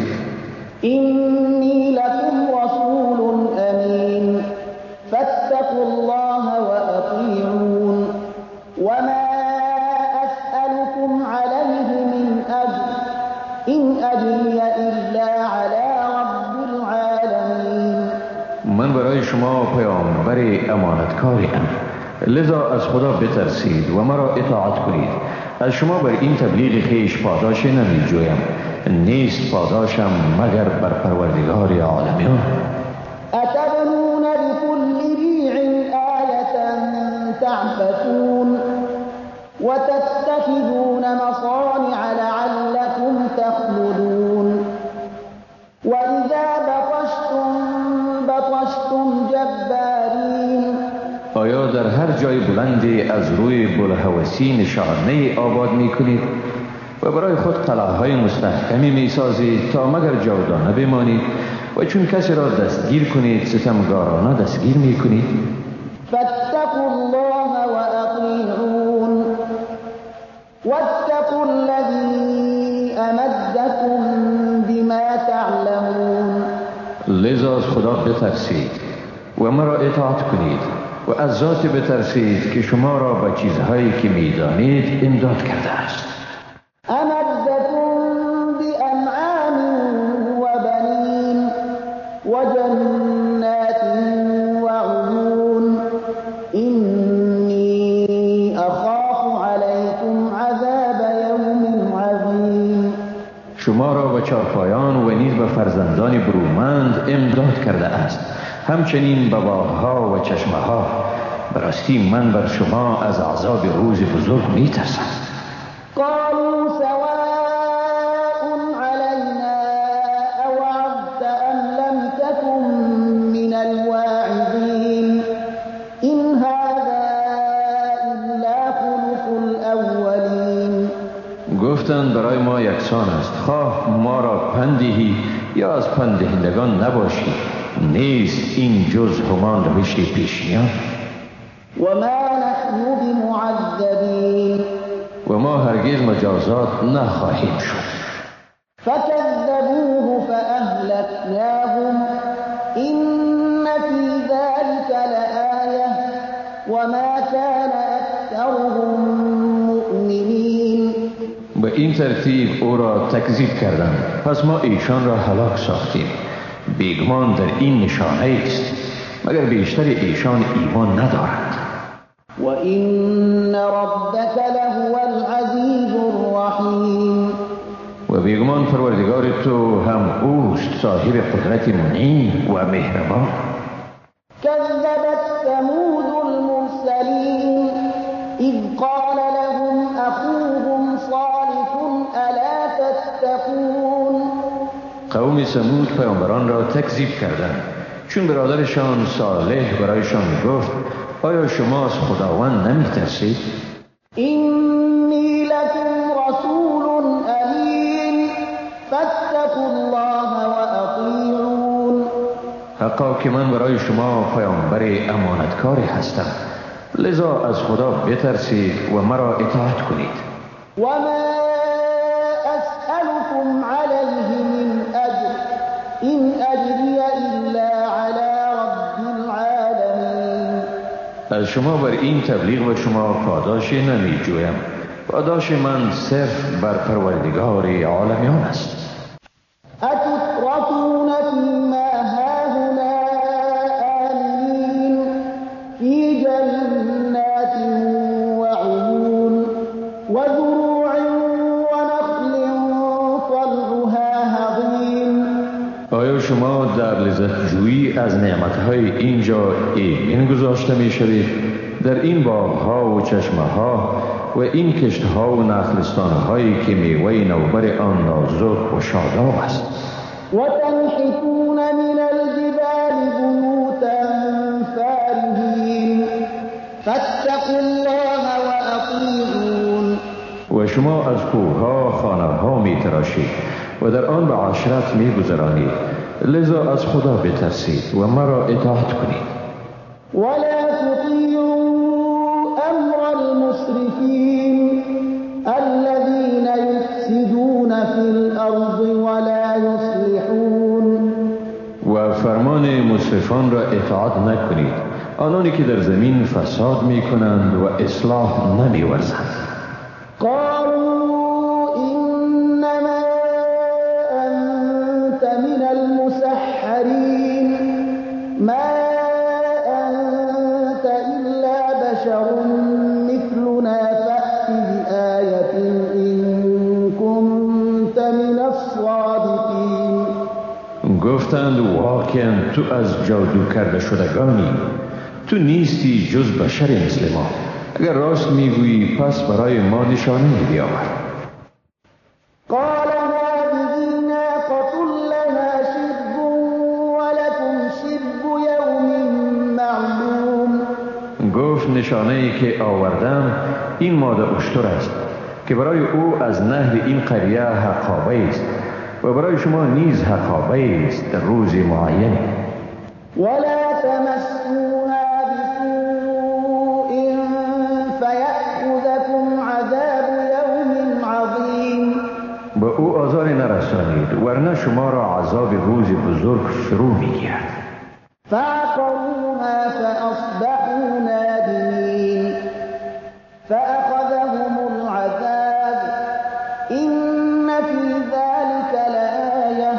إني لكم رسول أمين فاتقوا الله وأطيعون وما أسألكم عليه من أجر إن أجري إلا على رب العالمين. من برای شما پیامبر امانتکاریم، لذا از خدا بترسید و مرا اطاعت کنید. از شما بر این تبلیغ خیش پاداش نمی جویم، نیست پاداشم مگر بر پروردگار عالمیان. أتبنون بكل ريع آية تعبثون وتتخذون مصانع لعلكم تخلدون وإذا بطشتم جبارين. آیا در هر جای بلندی از روی بلهوسی نشانه آباد می کنید و برای خود قلعه‌های مستحکمی می سازید تا مگر جاودانه بمانید و چون کسی را دستگیر کنید ستمگارانه دستگیر می کنید؟ فاتقوا الله وأطيعون واتقوا الذي أمدكم بما تعلمون. لذا از خدا بترسید و مرا اطاعت کنید و از ذات بترسید که شما را به چیزهایی که میدانید امداد کرده است. أمدكم بأنعام وبنين وجنات وعيون إني أخاف عليكم عذاب يوم عظيم. شما را به چارپایان و نیز به فرزندان برومند امداد کرده است، همچنین به باغها و چشمه ها. براستی من بر شما از عذاب روز بزرگ می ترسم. قالوا سواء گفتند برای ما یکسان است، خواه ما را پندهی یا از پندهندگان نباشی، نیست این جز همان روش پیشینیان. وما نحن بمعذبين و ما هرگز مجازات نخواهیم شد. فكذبوه فأهلكناهم إن في ذلك لآية وما كان أكثرهم مؤمنين. به این ترتیب او را تکذیب کردند، پس ما ایشان را هلاک ساختیم. بیگمان در این نشانه است، مگر بیشتر ایشان ایمان ندارند. وإن ربك لهو العزيز الرحيم. و بیگمان پروردگار تو هم اوست صاحب قدرت منعم و مهربان. كذبت ثمود المرسلين إذ قال لهم أخوهم صالح ألا تتقون. قوم ثمود پیامبران را تکذیب کردند، چون برادرشان صالح برایشان گفت آیا شما از خداوند نمی ترسید؟ إني لكم رسول أمين فاتقوا الله وأطيعون. حقا که من برای شما پیامبر امانتکاری هستم، لذا از خدا بترسید و مرا اطاعت کنید. وما أسألكم عليه من أجر إن أجري إلا على رب العالمين. از شما بر این تبلیغ و شما پاداشی نمی جویم، پاداش من صرف بر پروردگار عالمیان است. أتتركون فيما هاهنا آمنين في جنات وعيون وزروع ونخل طلعها هضيم. آیا شما در لذت جویی از نعمتهای اینجا ایمن گذاشته می شوید؟ در این باغها و چشمها و این کشتها و نخلستانهایی که میوه نوبر آن نازک و شاداب است. وتنحتون من الجبال بيوتا فارهين فاتقوا الله وأطيعون. و شما از کوهها خانه‌ها می تراشید و در آن به عشرت می گذرانید، لذا از خدا بترسید و مرا اطاعت کنید. ولا تطيعوا أمر المسرفين الذين يفسدون في الأرض ولا يصلحون. و فرمان مسرفان را اطاعت نکنید، آنانی که در زمین فساد می کنند و اصلاح نمی ورزند. قالوا إنما أنت من المسحرين ما أنت إلا بشر مثلنا فأت بآية إن كنت من الصادقين. گفتند واقعا تو از جادو کرده شدگانی، تو نیستی جز بشر مثل ما. اگر راست میگویی پس برای ما نشانه بیاور. قال هذه ناقة لها شرب ولكم شرب يوم معلوم. گفت نشانه ای که آوردم این ماده اشتر است که برای او از نهر این قریه حقابه است و برای شما نیز حقابه است در روز معین. ولا تمسوها بسوء فيأخذكم عذاب يوم عظيم. به او آزار نرسانید ورنه شما را عذاب روز بزرگ فرو میگیرد. فعقروها فأصبحوا نادمين فأخذهم العذاب إن في ذلك لآية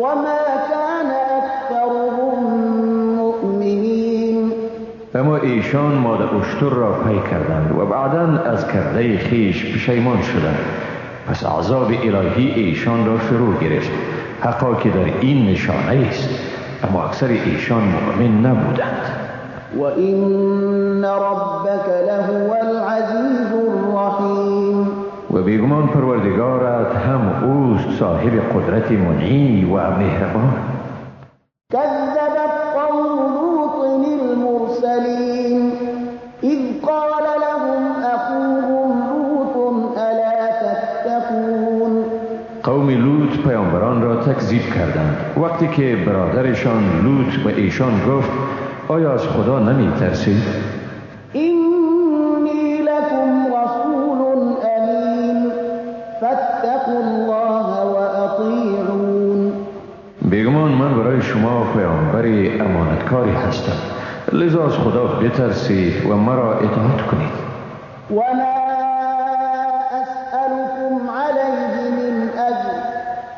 وما كان أكثرهم مؤمنين. اما ایشان ماده اشتر را پی کردند و بعداً از کرده خیش پشیمان شدند، پس عذاب الهی ایشان را فرو گرفت. حقا که در این نشانه است، اما اکثر ایشان مؤمن نبودند. وإن ربك لهو العزيز الرحيم. و بیگمان پروردگارت هم اوست صاحب قدرت منعم و مهربان. كذبت قوم لوط المرسلين إذ قال لهم أخوهم لوط ألا تتقون. تکذیب کردند. وقتی که برادرشان لوط به ایشان گفت آیا از خدا نمی ترسید؟ إني لكم رسول أمين فاتقوا الله وأطيعون. بیگمان من برای شما پیامبری امانتکاری هستم، لذا از خدا بترسید و مرا اطاعت کنید. وما أسألكم عليه من أجر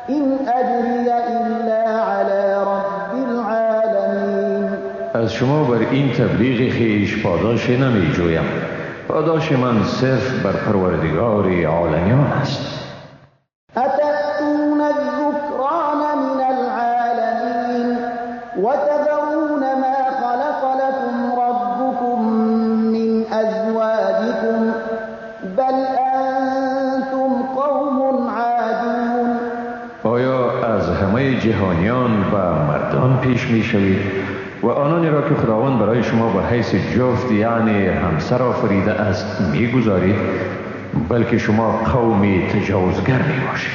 إن أجري إلا على رب العالمين. از شما بر این تبلیغ خیش پاداش نمی جویم، پاداش من صرف بر پروردگار عالمیان است. أتأتون الذكران من العالمين وتذرون ما خلق لكم ربكم من أزواجكم بل أنتم قوم عادون. آیا از همه جهانیان و مردان پیش می شوید و آنانی را که خداوند برای شما به حیث جفت یعنی همسر آفریده است می گذارید؟ بلکه شما قومی تجاوزگر می باشید.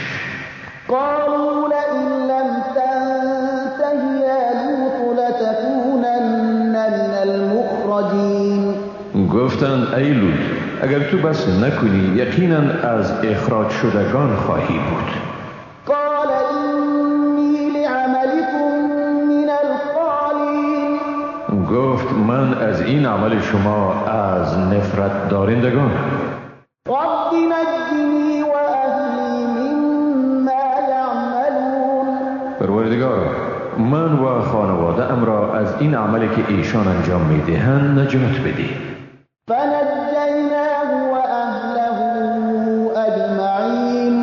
قالوا لئن لم تنته يا لوط لتكونن من المخرجين. گفتند ای لوط اگر تو بس نکنی یقینا از اخراج شدگان خواهی بود. قال إني لعملكم من القالين. گفت من از این عمل شما از نفرت دارندگان. رب نجني وأهلي مما يعملون. پروردگار من و خانواده ام را از این عملی که ایشان انجام می دهند نجات بدی. فنجيناه وأهله أجمعين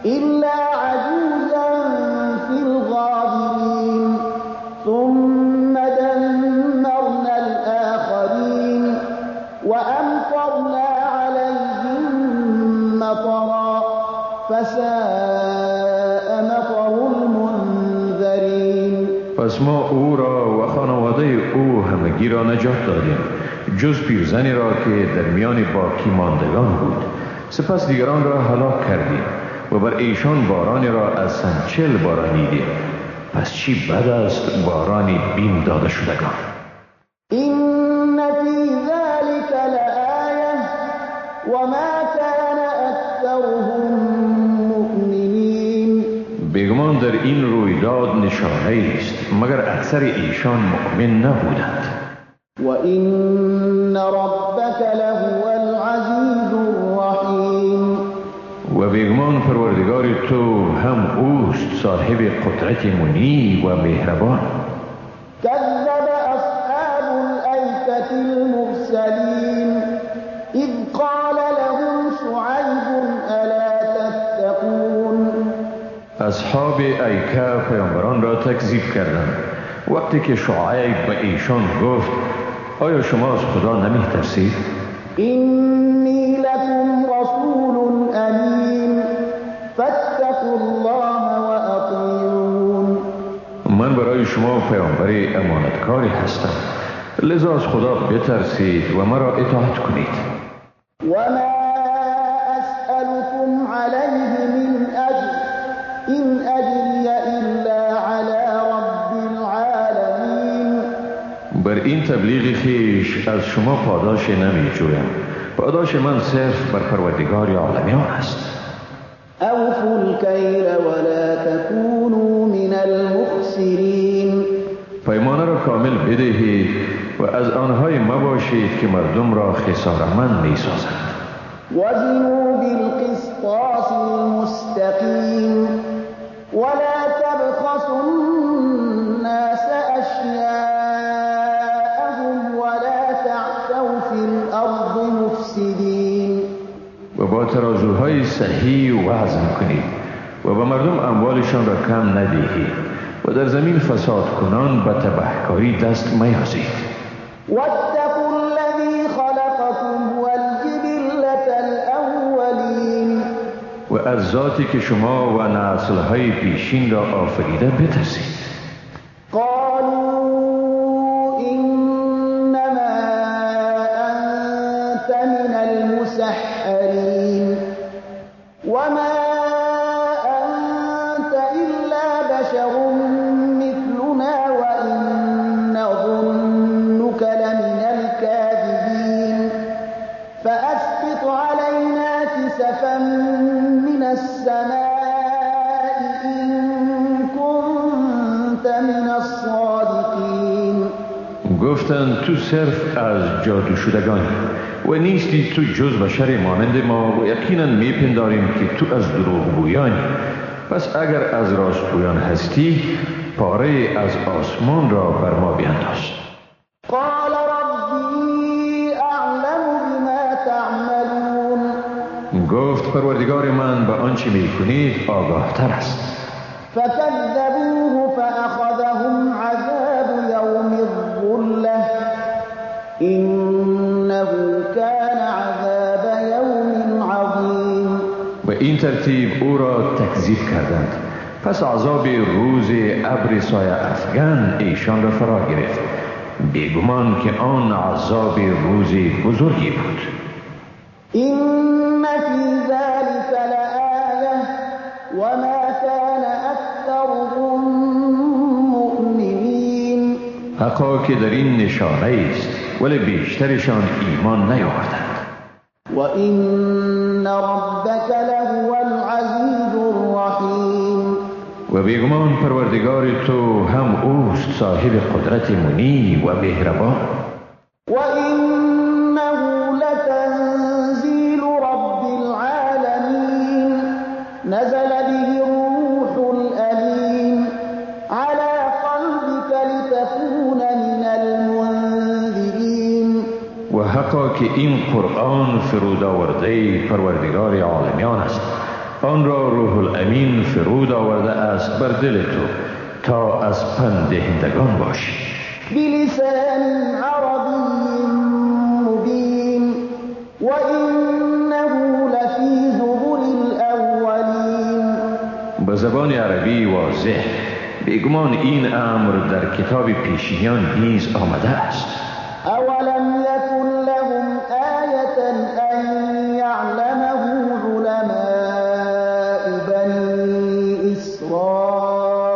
إلا عجوزا في الغابرين ثم دمرنا الآخرين وأمطرنا عليهم مطرا فساء مطر المنذرين. پس ما او را و خانواده او همگی را نجات دادیم جز پیرزنی را که در میان باقی ماندگان بود. سپس دیگران را هلاک کردیم و بر ایشان بارانی را از سنچل بارانیدیم. پس چی بد است بارانی بیم داده شدگان. إن في ذلك لآية وما كان أكثرهم مؤمنين. بیگمان در این رویداد نشانه است مگر اکثر ایشان مؤمن نبودند. وإن ربك لهو العزيز الرحيم. و بیگمان پروردگار تو هم اوست صاحب قدرت منی و مهربان. كذب أصحاب الأيكة المرسلين إذ قال لهم شعيب ألا تتقون. اصحاب ایکه پیامبران را تکذیب کردند وقتی که شعیب به ایشان گفت آیا شما از خدا نمی ترسید؟ إني لكم رسول أمين فاتقوا الله وأطيعون. من برای شما پیامبری امانتکاری هستم لذا از خدا بترسید و مرا اطاعت کنید. وما أسألكم عليه من أجر إن أجري إلا على رب العالمين. بر این تبلیغ خیش از شما پاداش نمی جویم، پاداش من صرف بر پروردگار عالمیان است. أوفوا الكيل ولا تكونوا من المخسرين. پیمانه را کامل بدهید و از آنهای مباشید که مردم را خسارتمند می سازند. وزنوا بالقسطاس المستقيم ولا تبخسوا الناس أشياءهم ولا تعثوا في الأرض مفسدين. و با ترازوهای صحیح وزن کنید و به مردم اموالشان را کم ندهید و در زمین فساد کنان به تبهکاری دست میازید. واتقوا الذي خلقكم والجبلة الأولين. و از ذاتی که شما و نسل‌های پیشین را آفریده بترسید. قالوا إنما أنت من المسحرين وما أنت إلا فأسقط علينا كسفا من السماء إن كنت من الصادقين. گفتند تو صرف از جادو شدگانی و نیستی تو جز بشر مانند ما و یقینا میپنداریم که تو از دروغگویانی. پس اگر از راستگویان هستی پاره از آسمان را بر ما بینداز. قال ربی اعلم بما تعملون. گفت پروردگار من به آنچه میکنید آگاه تر است. فكذبوه فأخذهم عذاب يوم الظلة إنه كان عذاب يوم عظيم. و این ترتیب او را تکذیب کردند. پس عذاب روز ابر سایه افغان ایشان را فرا گرفت. بیگمان که آن عذاب روز بزرگی بود. إن في ذلك لآية وما كان أكثرهم مؤمنين. حقا که در این نشانه است ولی بیشترشان ایمان نیاوردند. وإن ربك لهو العزيز الرحيم. و بیگمان پروردگار تو هم اوست صاحب قدرت منی و مهربان. وإنه لتنزيل رب العالمين نزل به الروح الأمين على قلبك لتكون من المنذرين. و حقا که این قرآن فرود آورده پروردگار عالمیان است. آن را روح الامین فرود آورده است بر دل تو تا از پند دهندگان باشی. بلسان عربي مبين وإنه لفي زبر الأولين. به زبان عربی واضح. بیگمان این امر در کتاب پیشینیان نیز آمده است. أولم يكن لهم آية أن يعلمه علماء بني إسرائيل.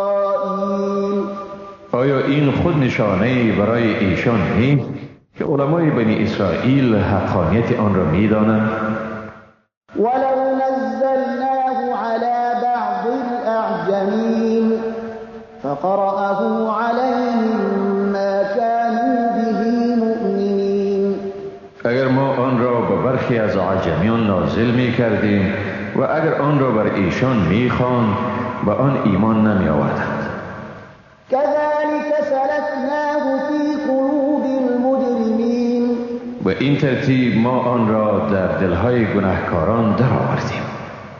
آیا این خود نشانه برای ایشان نیست که علمای بنی اسرائیل حقانیت آن را می‌دانند؟ ولو نزلناه على بعض الأعجمين فقرأه عليهم ما كانوا به مؤمنين. اگر ما آن را به برخی از عجمیان نازل می کردیم و اگر آن را بر ایشان می خواند به آن ایمان نمی آوردند. كذلك سلكناه في قلوب المجرمين. و این ترتیب ما آن را در دلهای گناهکاران در آوردیم.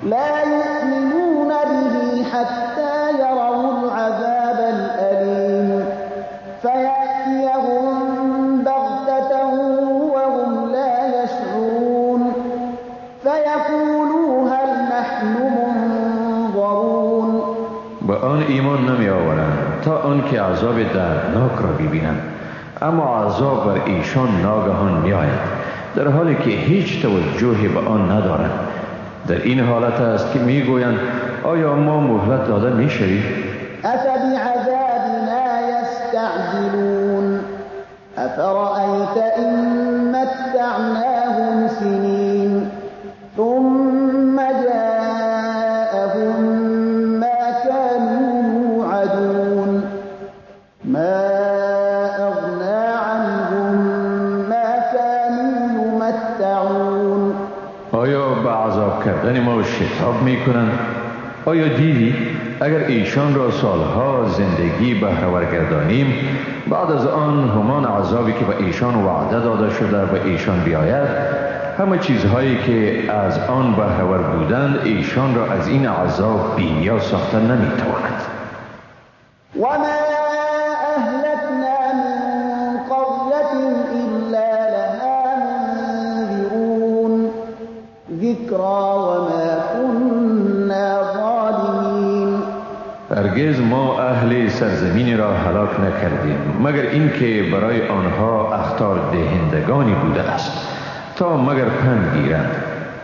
لا يؤمنون به حتى يروا العذاب الأليم فيأتيهم بغتة وهم لا يشعرون فيقولوا هل نحن منظرون. به آن ایمان نمی آورند تا آنکه عذاب دردناک را ببینند، اما عذاب بر ایشان ناگهان می آید در حالی که هیچ توجهی به آن ندارند. در این حالت است که می گویند آیا ما مهلت داده می شویم؟ أفبعذابنا يستعجلون أفرأيت إن متعناهم سنين ثم جاءهم ما كانوا يوعدون ما أغنى عنهم ما كانوا يمتعون. آیا به عذاب کردن ما شتاب می کنند؟ آیا دیدی اگر ایشان را سالها زندگی بهره‌ور گردانیم بعد از آن همان عذابی که به ایشان وعده داده شده به ایشان بیاید، همه چیزهایی که از آن بهره‌ور بودند ایشان را از این عذاب بی‌نیاز ساختن نمی‌تواند. وما أهلكنا من قرية إلا لها منذرون ذكرى وما كنا ظالمين. هرگز ما اهل سرزمینی را هلاک نکردیم مگر اینکه برای آنها اخطار دهندگانی بوده است تا مگر پند گیرند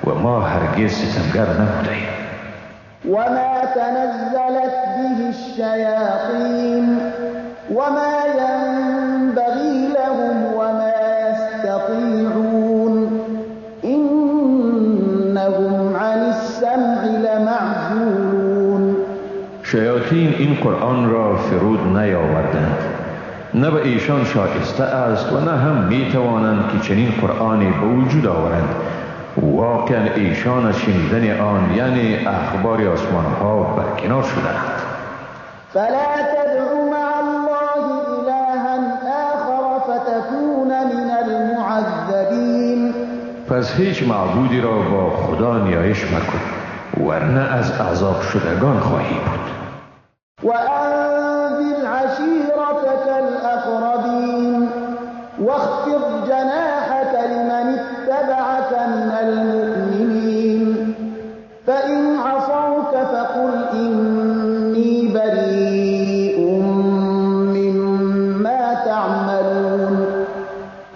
و ما هرگز ستمگر نبودیم. وما تنزلت به الشياطين وما ينبغي لهم وما يستطيعون یقین این قرآن را فرود نیاوردند، نه به ایشان شایسته است و نه هم می توانند که چنین قرآنی به وجود آورند. واقعا ایشان از شنیدن آن یعنی اخبار آسمان ها برکنار شدند. فلا تدع مع الله إلها آخر فتكون من المعذبين. پس هیچ معبودی را با خدا نیایش مکن، ورنه از عذاب شدگان خواهی بود. وأنذر عشيرتك الأقربين واخفض جناحك لمن اتبعك من المؤمنين فإن عصوك فقل إني بريء مما تعملون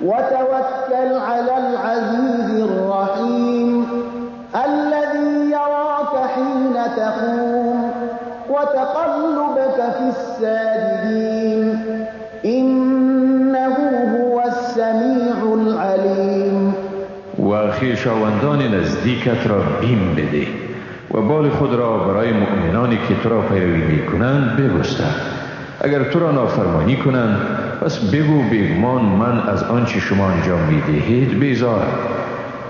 وتوكل على العزيز الرحيم الذي يراك حين تقوم وتقلبك في الساجدين إنه هو السميع العليم. و خویشاوندان نزدیکت را بیم بده و بال خود را برای مؤمنانی که تو را پیروی می کنند بگستر. اگر تو را نافرمانی کنند پس بگو بیگمان من از آنچه شما انجام می دهید بیزارم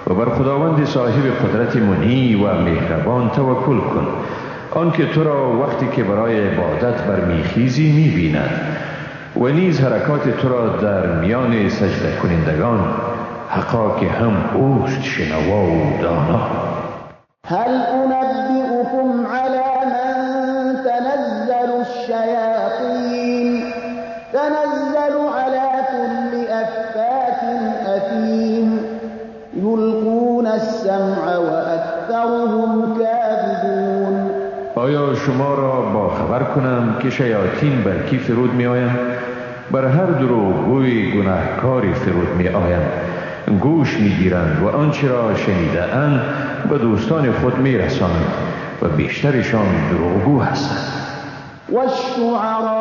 و بر خداوند صاحب قدرت منی و مهربان توکل کن، آن که تو را وقتی که برای عبادت برمیخیزی می بیند و نیز حرکات تو را در میان سجده کنندگان، حقا که هم اوست شنوا و دانا. هل أنبئكم على من تنزل الشياطين تنزل على كل أفاك أثيم يلقون السمع وأكثرهم كاذبون. آیا شما را با خبر کنم که شیاطین بر کی فرود می آیند؟ بر هر دروغگوی گناهکاری فرود می آیند، گوش می گیرند و آنچه را شنیده اند به دوستان خود می رسانند و بیشترشان دروغگو هستند. والشعراء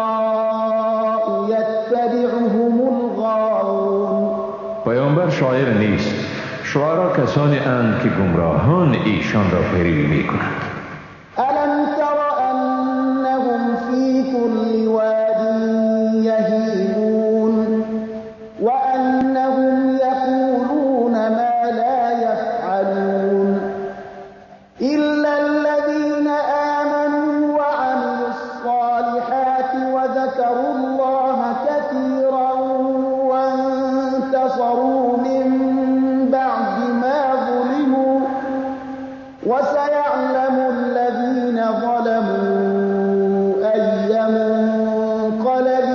يتبعهم الغاوون. پیامبر شاعر نیست، شعرا کسانی اند که گمراهان ایشان را پیروی می کنند. ألم تر أنهم في كل واد يهيمون وأنهم يقولون ما لا يفعلون إلا الذين آمنوا وعملوا الصالحات وذكروا الله كثيرا وانتصروا من بعد ما ظلموا وسيعلم الذين ظلموا أي منقلب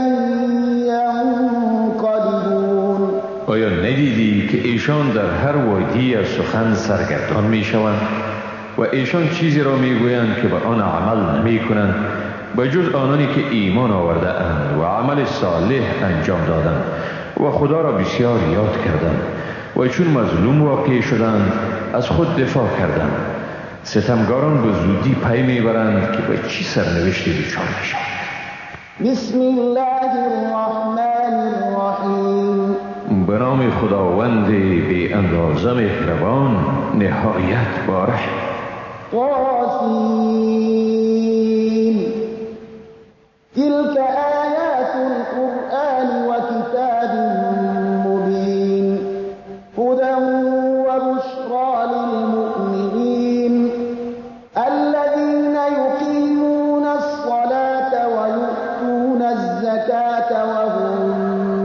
ينقلبون. آیا ندیدی که ایشان در هر وادی از سخن سرگردان می شوند و ایشان چیزی را می گویند که به آن عمل نمی کنند به جز آنانی که ایمان آورده اند و عمل صالح انجام دادند و خدا را بسیار یاد کردند و چون مظلوم واقع شدند از خود دفاع کردند. ستمگاران به زودی پی میبرند که به چی سرنوشتی دچار میشوند. بسم الله الرحمن الرحیم. به نام خداوند بی اندازه مهربان نهایت باره. طاسین. تلك آیات القرآن و کتاب مبین هدى وبشرى للمؤمنین الذين يقيمون الصلاة ويؤتون الزكاة وهم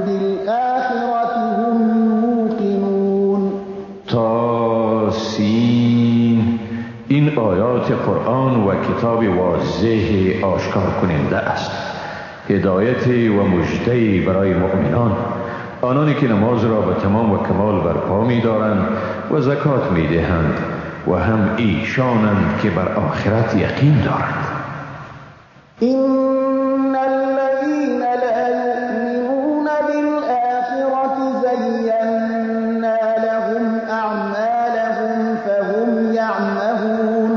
بالآخرة هم يوقنون. طاسین. این آیات قرآن و کتاب واضح آشکار کننده است، هدایت و مژده برای مؤمنان، آنانی که نماز را به تمام و کمال برپا می دارند و زکات می دهند و هم ایشانند که بر آخرت یقین دارند. إن الذين لا يؤمنون بالآخرة زينا لهم أعمالهم فهم يعمهون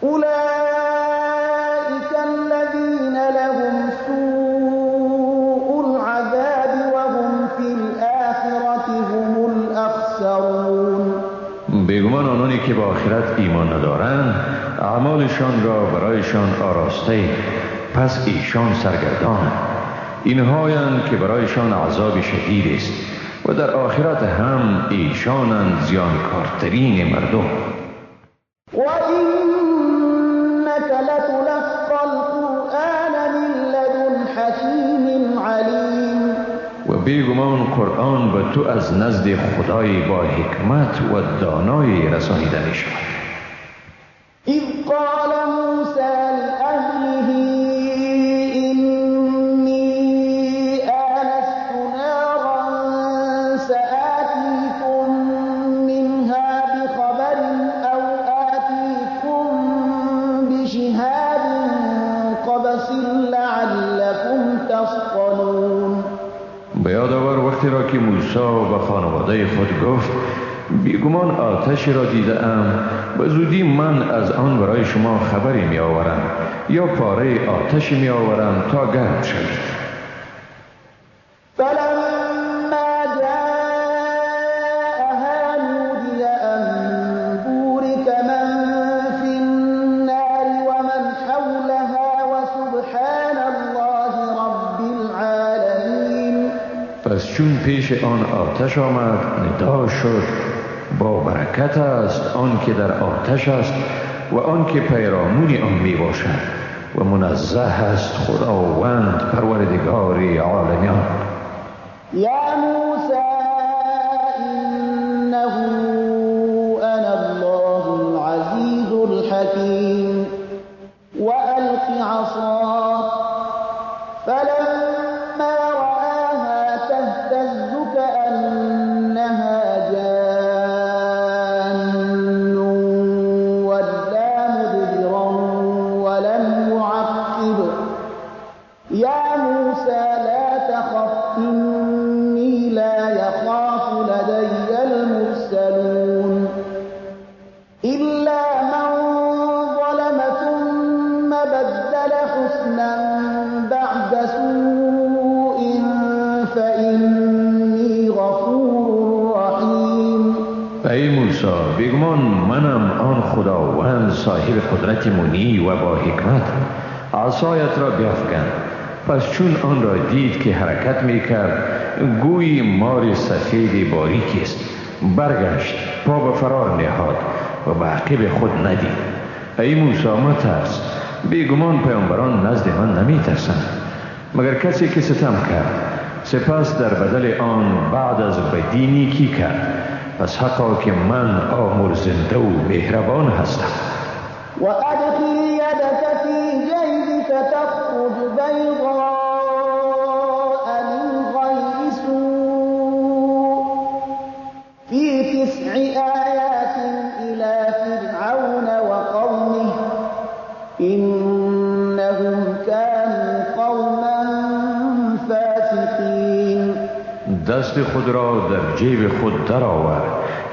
أولئك الذين لهم سوء العذاب وهم في الآخرة هم الأخسرون. بیگمان آنانی که به آخرت ایمان ندارند اعمالشان را برایشان آراسته، پس ایشان سرگردانند. اینهایند که برایشان عذاب شدید است و در آخرت هم ایشانند زیانکارترین مردم. وَإِنَّكَ لَتُلَقَّى الْقُرْآنَ مِن لَّدُنْ حَكِيمٍ عَلِيمٍ. و بیگمان قرآن به تو از نزد خدای با حکمت و دانایی رسانیده می شود. إِذْ قَالَ مُوسَى لِأَهْلِهِ إِنِّي آنَسْتُ نَارًا سَآتِيكُم مِّنْهَا بِخَبَرٍ أَوْ آتِيكُم بِشِهَابٍ قَبَسٍ لَّعَلَّكُمْ تَصْطَلُونَ. به یاد آور وقتی را که موسی به خانواده خود گفت بیگمان آتشی را دیده ام، به زودی من از آن برای شما خبری می آورم یا پاره آتشی می آورم تا گرم شوید. فلما جاءها نودي أن بورك من في النار ومن حولها وسبحان الله رب العالمين. پس چون پیش آن آتش آمد ندا شد با برکت است آن که در آتش است و آن که پیرامون آن می باشد و منزه است خداوند پروردگار عالمیان. يا موسى إنه أنا الله العزيز الحكيم وألق عصاك فلما رآها تهتز كأنها جان ولا مدبرا ولم يعقب يا موسى لا تخف إني لا يخاف لدي المرسلون إلا من ظلم ثم بدل حسنا بعد سوء فإني غفور رحيم. ای موسی بیگمان منم آن خداوند صاحب قدرت منی و با حکمت. عصایت را بیافکن. پس چون آن را دید که حرکت می کرد گویی مار سفید باریکی است، برگشت پا به فرار نهاد و به عقب خود ندید. ای موسی مترس، بیگمان پیامبران نزد من نمی ترسند مگر کسی که ستم کرد سپس در بدل آن بعد از بدی نیکی کرد. پس حقا که من آمرزنده و مهربان هستم. وأدخل يدك في جيبك تخرج بيضاء من غير سوء في 9 آيات إلى فرعون وقومه إنهم كانوا قوما فاسقين. دست خود را در جیب خود درآور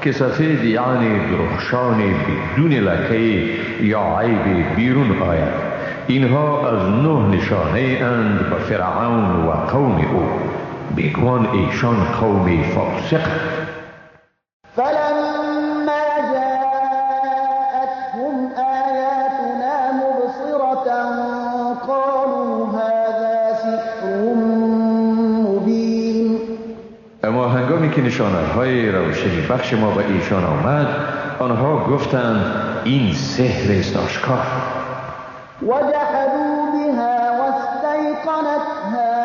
که سفید یعنی درخشان بدون لکه یا عیب بیرون آید. اینها از 9 نشانه اند به فرعون و قوم او، بیگمان ایشان قوم فاسق. فلما جاءتهم آياتنا مبصرة قالوا هذا سحر مبين. اما هنگامی که نشانه‌های روشنی بخش ما به ایشان آمد آنها گفتند این سحر است آشکار. وجحدوا بها واستيقنتها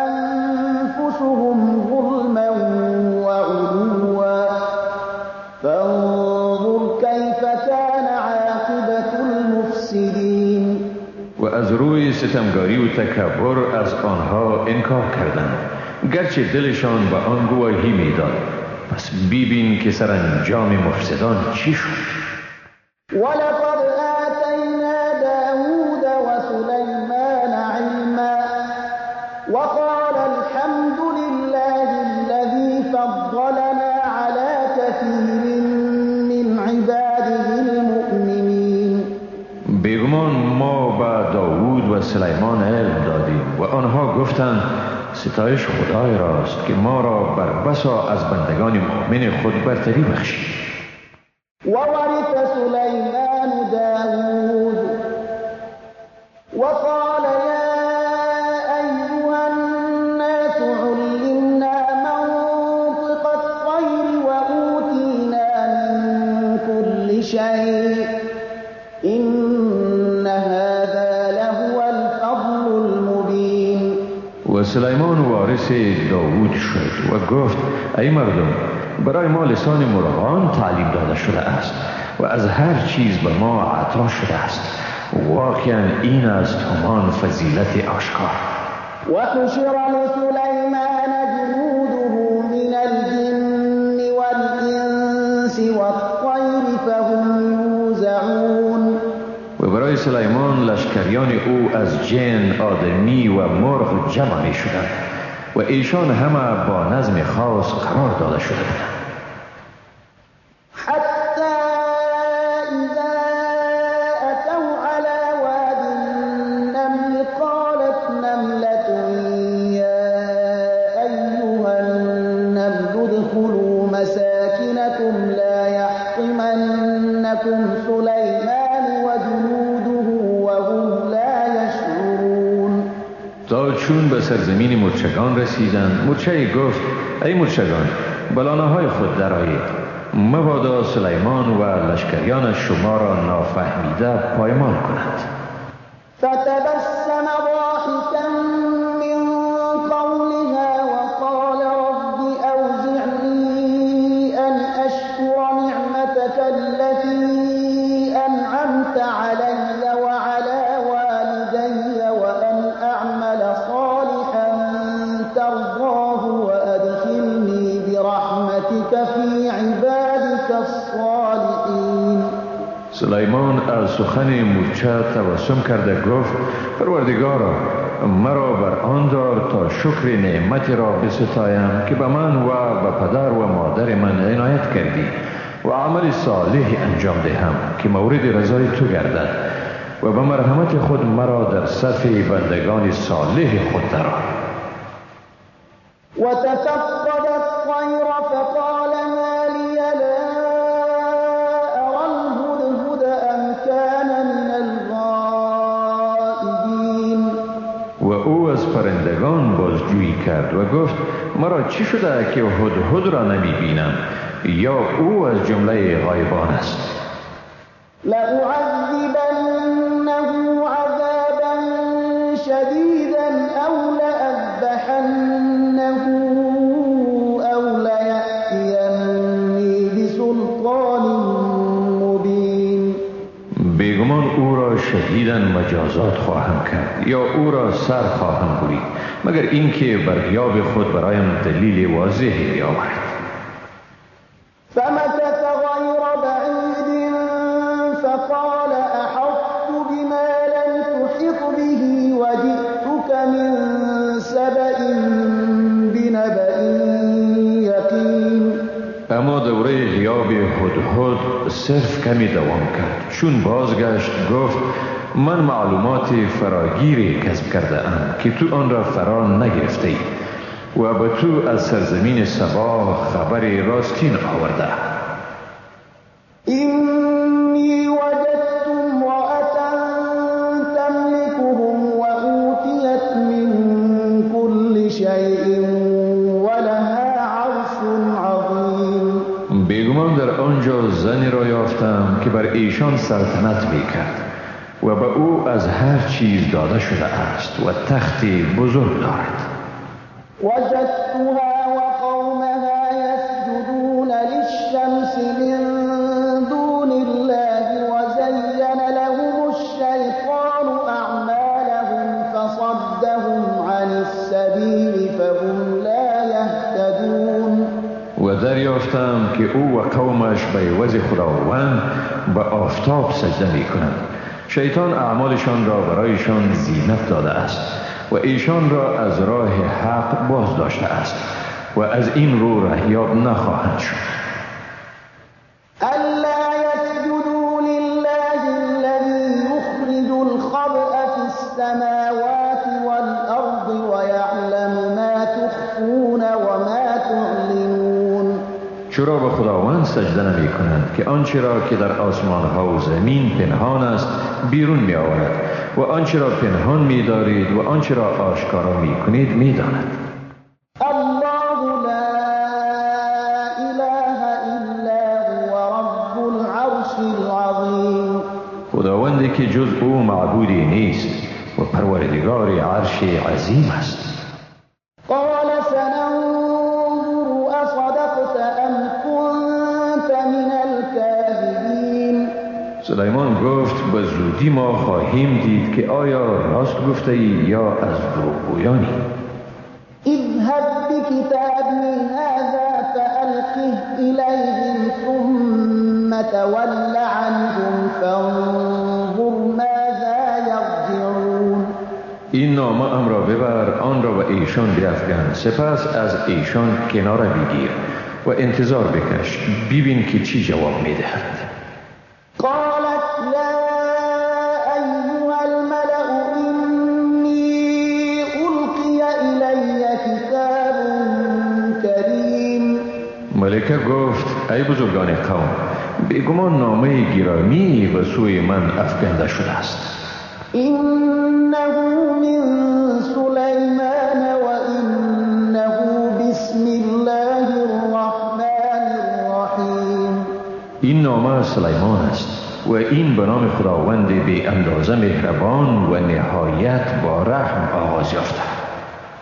أنفسهم ظلما وعلوا فانظر كيف كان عاقبة المفسدين. و از روی ستمگاری و تکبر از آنها انکار کردند گرچه دلشان به آن گواهی میداد. پس ببین که سرانجام مفسدان چی شد. ولقد آتينا داود وسليمان علما وقال الحمد لله الذي فضلنا على كثير من عباده المؤمنين. بیگمان ما به داود و سلیمان علم دادیم و آنها گفتند ستایش خدای راست که ما را بر بسا از بندگان مؤمن خود برتری بخشید. وورث سليمان داود وقال يا أيها الناس علمنا منطق الطير وأوتينا من كل شيء إن هذا لهو الفضل المبين. و سلیمان وارث داوود شد و گفت ای مردم، برای ما لسان مرغان تعلیم داده شده است و از هر چیز به ما عطا شده است. واقعا این است همان فضیلت آشکار. و حشر لسلیمان جنوده من الجن والانس والطیر فهم یوزعون. و برای سلیمان لشکریان او از جن، آدمی و مرغ جمع می شدند و ایشان همه با نظم خاص قرار داده شده بودند. حتی اذا اتوا على واد النمل قالت نملة یا ایها النمل ادخلوا مساکنكم لا يحطمنكم سلیمان وجنوده وهم لا يشعرون. تا چون به سرزمین مرچگان رسیدند، مرچه گفت ای مرچگان، به لانه‌های خود درآیید، مبادا سلیمان و لشکریان شما را نافهمیده پایمال کنند. فتبسم ضاحكا من قولها وقال رب أوزعني أن أشكر نعمتك التي أنعمت علي وعلى والدي وأن أعمل صالحا ترضاه وأدخلني برحمتك في عبادك الصالحين. سلیمان از سخن مرچه تبسم کرده گفت پروردگارا، مرا بر آن دار تا شکر نعمت را بستایم که به من و به پدر و مادر من عنایت کردی و عمل صالح انجام دهم که مورد رضای تو گردد و به مرحمت خود مرا در صف بندگان صالح خود درآر. وتفقد الطير فقال ما لي لا أرى الهدهد أم كان من الغائبين. و او از پرندگان بازجویی کرد و گفت مرا چی شده که هدهد را نمی بینم، یا او از جمله غایبان است. لأعذبنه عذابا شديدا أو لأذبحنه أو ليأتيني بسلطان مبين. بیگمان او را شدیداً مجازات خواهم کرد یا او را سر خواهم برید، مگر اینکه بر غیاب خود برایم دلیل واضحی بیاورد. فمكث غير بعيد فقال أحطت بما لم تحط به وجئتك من سبأ بنبأ يقين. اما دوره غیاب هدهد صرف کمی دوام کرد. چون بازگشت گفت من معلومات فراگیری کسب کرده ام که تو آن را فرا نگرفته ای و به تو از سرزمین سبا خبری راستین آورده. إني وجدت امرأة تملكهم وأوتيت من كل شيء ولها عرش عظيم. بیگمان در آنجا زنی را یافتم که بر ایشان سلطنت میکرد و به او از هر چیز داده شده است و تختی بزرگ دارد. وجدتها وقومها يسجدون للشمس من دون الله وزين لهم الشيطان أعمالهم فصدهم عن السبيل فهم لا يهتدون. و دریافتم که او و قومش به عوض خداوند به آفتاب سجده می کنند. شیطان اعمالشان را برایشان زینت داده است و ایشان را از راه حق باز داشته است و از این رو رهیاب نخواهند شد. ألا يسجدوا لله الذي يخرج الخبأ في السماوات والأرض ويعلم ما تخفون وما تعلنون. چرا به خداوند سجده نمی کنند که آنچه را که در آسمان ها و زمین پنهان است بیرون می آورد و آنچه را پنهان می دارید و آنچه را آشکارا می کنید می داند. الله لا إله إلا هو رب العرش العظيم. خداوندی که جز او معبودی نیست و پروردگار عرش عظیم است. قال سننظر أصدقت أم كنت من الكاذبين. سلیمان گفت به زودی ما خواهیم دید که آیا راست گفته ای یا از دروغگویانی. اذهب بكتابي هذا فألقه إليهم ثم تول عنهم فانظر ماذا يرجعون. این نامه ام را ببر، آن را به ایشان بیفکن، سپس از ایشان کنار بگیر و انتظار بکش ببین که چی جواب میدهد. قالت يا أيها الملأ إني ألقي إلي كتاب كريم. ملکه گفت ای بزرگان قوم، بیگمان نامه گرامی به سوی من افکنده شده است. إنه من سليمان وإنه بسم الله الرحمن الرحيم. این نامه سلیمان است و این به نام خداوند بی اندازه مهربان و نهایت با رحم آغاز یافته.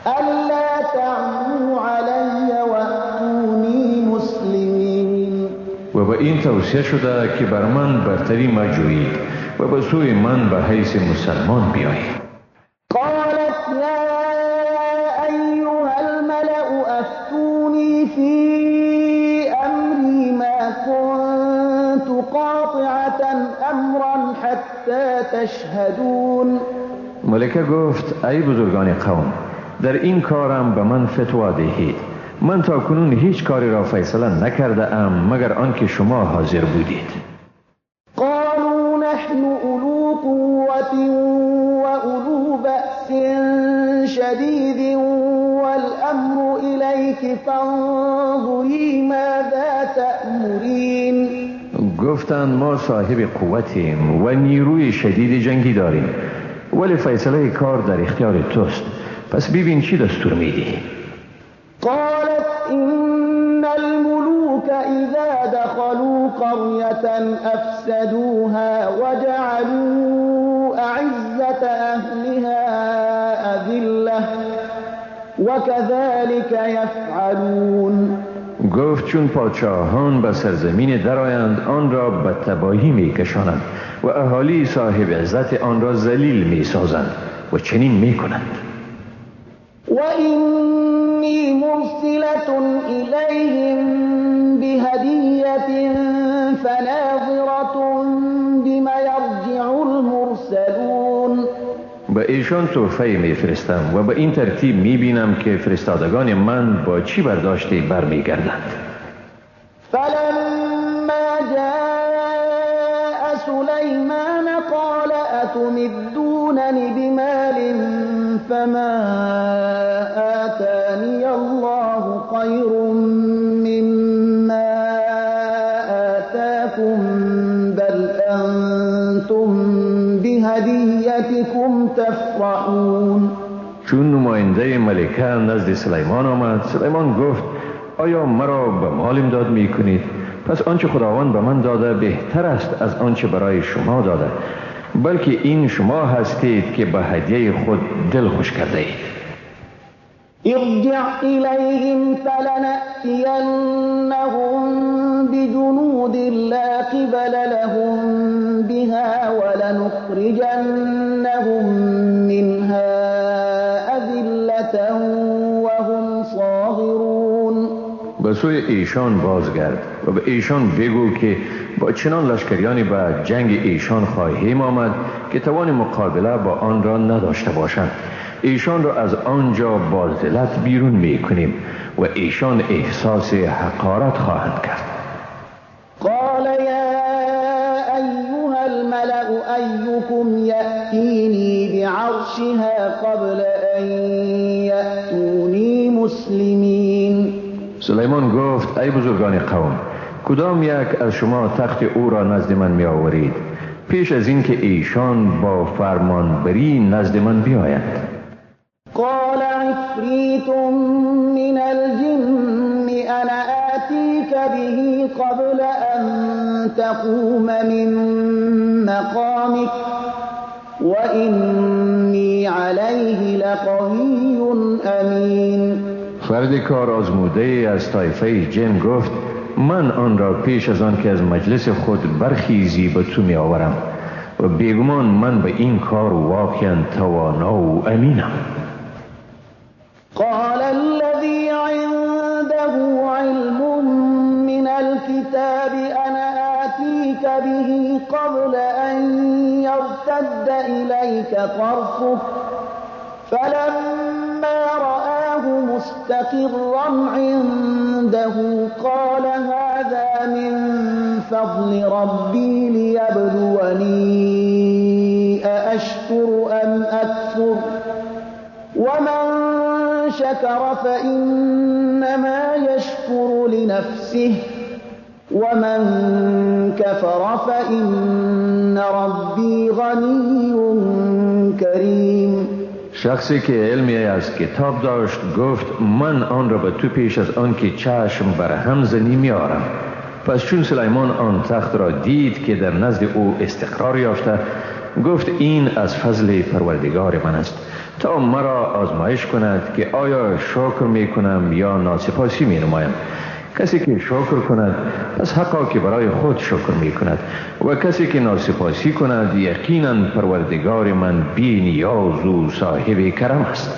ألا تعلوا علي وأتوني مسلمين. و به این توصیه شده که بر من برتری مجویید و به سوی من به حیث مسلمان بیایید. قالت يا أيها الملأ أفتوني في أمري ما كنت قاطعة أمرا حتى تشهدون. ملکه گفت ای بزرگان قوم، در این کارم به من فتوا دهید. من تا کنون هیچ کاری را فیصله نکرده ام مگر آنکه شما حاضر بودید. قالوا نحن أولو قوة وأولو بأس شديد والأمر إليك فانظري ماذا تأمرين. گفتند ما صاحب قوتیم و نیروی شدید جنگی داریم، ولی فیصله کار در اختیار توست، پس ببین چی دستور میدی. قالت إن الملوك إذا دخلوا قرية أفسدوها وجعلوا أعزة أهلها أذلة وكذلك يفعلون. گفت چون پادشاهان به سرزمین درآیند آن را به تباهی میکشانند و اهالی صاحب عزت آن را ذلیل میسازند و چنین میکنند. وإني مرسلة إليهم بهدية فناظرة بما يرجع المرسلون. به ایشان تحفه میفرستم و به این ترتیب میبینم که فرستادگان من با چی برداشته برمیگردند. فلما جاء سليمان قال أتمدونني بمال فما آتاني الله خير مما آتاكم بل أنتم بهديتكم تفرحون. چون نماینده ملکه نزد سلیمان آمد، سلیمان گفت آیا مرا به مال امداد می کنید؟ پس آنچه خداوند به من داده بهتر است از آنچه برای شما داده، بلکه این شما هستید که به هدیه خود دل خوش کرده اید. ارجع إليهم فلنأتينهم بجنود لا قبل لهم بها ولنخرجنهم منها أذلة وهم صاغرون. به سوی ایشان بازگرد و به ایشان بگو که با چنان لشکریانی به جنگ ایشان خواهیم آمد که توان مقابله با آن را نداشته باشند. ایشان را از آنجا با ذلت بیرون میکنیم و ایشان احساس حقارت خواهند کرد. قال يا أيها الملأ أيكم يأتيني بعرشها قبل أن يأتوني مسلمين. سلیمان گفت گفت ای بزرگان قوم، کدام یک از شما تخت او را نزد من می آورید پیش از اینکه ایشان با فرمانبری نزد من بیاید؟ قال عفریت من الجن انا آتیک به قبل ان تقوم من مقامک وإنی علیه لقوی امین. فرد کار آزموده از طایفه جن گفت من آن را پیش از آن که از مجلس خود برخیزی به تو می آورم و بیگمان من به این کار واقعا توانا و امینم. قال الذي عنده علم من الكتاب انا آتيك به قبل ان يرتد اليك طرفك فلما رآه مستقرا عنده قال هذا من فضل ربي ليبلوني أأشكر أم أكفر ومن شكر فإنما يشكر لنفسه ومن كفر فإن ربي غني كريم. شخصی که علمی از کتاب داشت گفت من آن را به تو پیش از آن که چشم بر هم زنی میارم. پس چون سلیمان آن تخت را دید که در نزد او استقرار یافته گفت این از فضل پروردگار من است تا مرا آزمایش کند که آیا شکر می کنم یا ناسپاسی می نمایم. کسی که شکر کند پس حقا که برای خود شکر می کند و کسی که ناسپاسی کند یقینا پروردگار من بی نیاز و صاحب کرم است.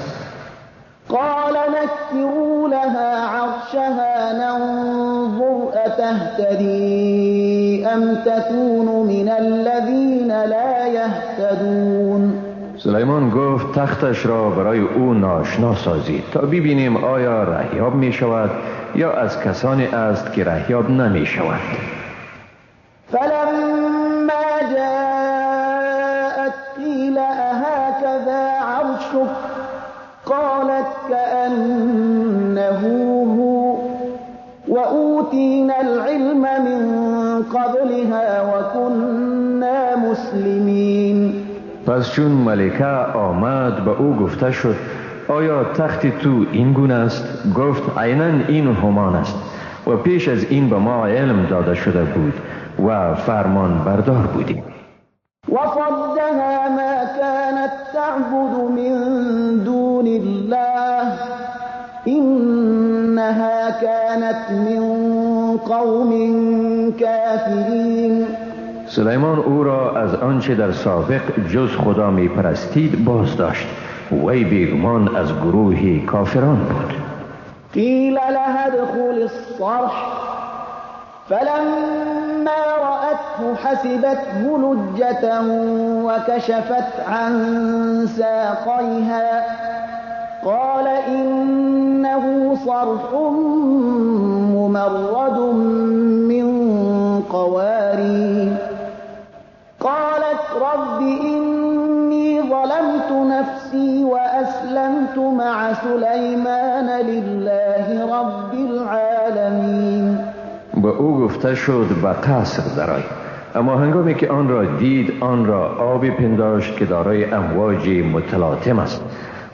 قال نكروا لها عرشها ننظر أتهتدي أم تكون من الذين لا يهتدون. سلیمان گفت تختش را برای او ناشنا سازید تا ببینیم آیا رهیاب می شود یا از کسانی است که رهیاب نمی شود. فلما جاءت قیل اهكذا عرشك قالت كأنه هو وأوتينا العلم من قبلها وكنا مسلمین. پس چون ملکه آمد به او گفته شد آیا تخت تو این گونه است؟ گفت عیناً این همان است و پیش از این به ما علم داده شده بود و فرمان بردار بودیم. وصدها ما كانت تعبد من دون الله إنها كانت من قوم كافرین. سلیمان او را از آنچه در سابق جز خدا می پرستید باز داشت. وی بیگمان از گروه کافران بود. قیل لها ادخل الصرح فلما رأته حسبته لجة وكشفت عن ساقيها قال إنه صرح ممرد من قوارير. قالت رب إني ظلمت نفسي وأسلمت مع سليمان لله رب العالمين. به او گفته شد به قصر درآی، اما هنگامی که آن را دید آن را آبی پنداشت که دارای امواج متلاطم است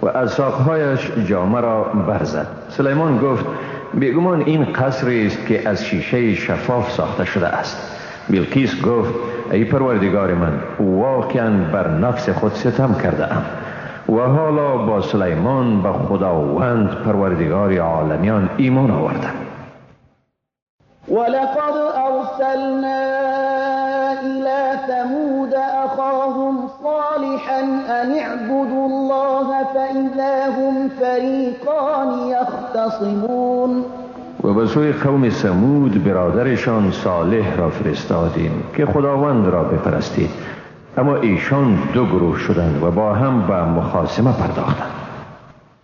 و از ساقهایش جامه را برزد. سلیمان گفت بیگمان این قصری است که از شیشه شفاف ساخته شده است. بلقیس گفت ای پروردگار من واقعا بر نفس خود ستم کرده ام و حالا با سلیمان به خداوند پروردگار عالمیان ایمان آوردم. ولقد أرسلنا إلى ثمود أخاهم صالحا أن اعبدوا الله فإذا هم فريقان يختصمون. و به سوی قوم ثمود برادرشان صالح را فرستادیم که خداوند را بپرستید، اما ایشان دو گروه شدند و با هم به مخاصمه پرداختند.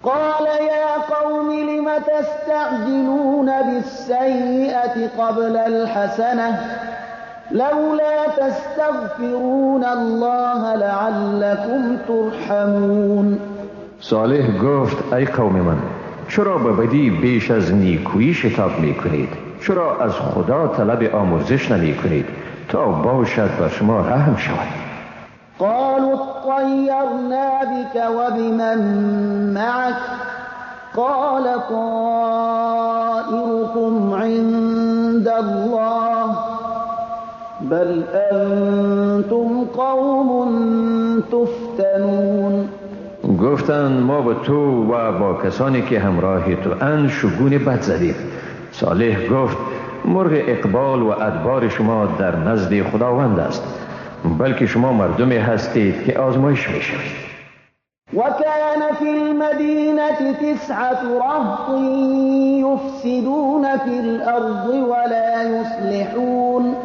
قال يا قوم لم تستعجلون بالسيئة قبل الحسنة لولا تستغفرون الله لعلكم ترحمون. صالح گفت ای قوم من چرا به بدی بیش از نیکویی شتاب می کنید؟ چرا از خدا طلب آمرزش نمی کنید تا باشد بر شما رحم شود؟ قالوا اطيرنا بك وبمن معك قال طائركم عند الله بل أنتم قوم تفتنون. گفتند ما با تو و با کسانی که همراه تو اند شگون بد زدیم. صالح گفت مرغ اقبال و ادبار شما در نزد خداوند است، بلکه شما مردمی هستید که آزمایش می شوید. وكان في المدينة 9 رهط يفسدون في الأرض ولا يصلحون.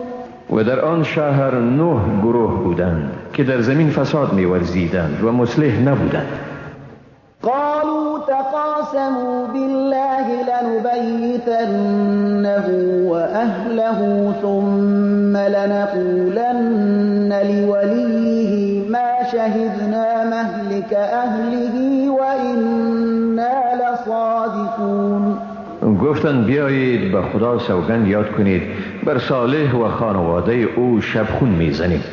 و در آن شهر 9 گروه بودند که در زمین فساد می ورزیدند و مصلح نبودند. قالوا تقاسموا بالله لنبيتنه وأهله ثم لنقولن لوليه ما شهدنا مهلك أهله وإنا لصادقون. گفتند بیایید به خدا سوگند یاد کنید بر صالح و خانواده او شبخون میزنیم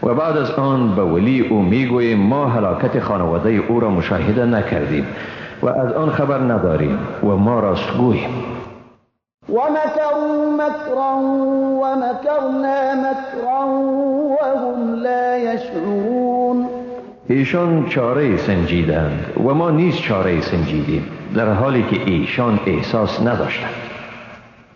و بعد از آن به ولی او میگوییم ما هلاکت خانواده او را مشاهده نکردیم و از آن خبر نداریم و ما راستگوییم. ومكروا مكرا ومكرنا مكرا وهم لا يشعرون. ایشان چاره سنجیدند و ما نیز چاره سنجیدیم در حالی که ایشان احساس نداشتند.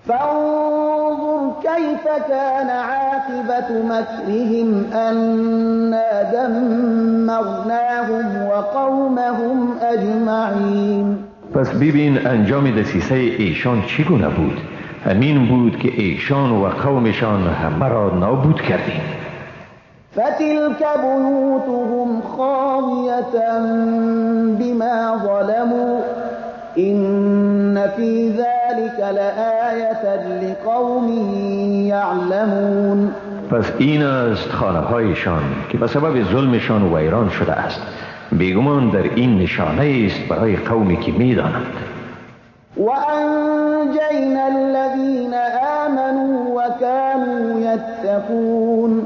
فانظر كيف كان عاقبة مكرهم أنا دمرناهم وقومهم أجمعين. پس ببین انجام دسیسه ایشان چگونه بود. همین بود که ایشان و قومشان همه را نابود کردیم. فتلك بيوتهم خاوية بما ظلموا إن في ذلك لآية لقوم يعلمون. پس این است خانه هایشان که به سبب ظلمشان ویران شده است. بیگمان در این نشانه است برای قومی که میدانند. وأنجينا الذين آمنوا وكانوا يتقون.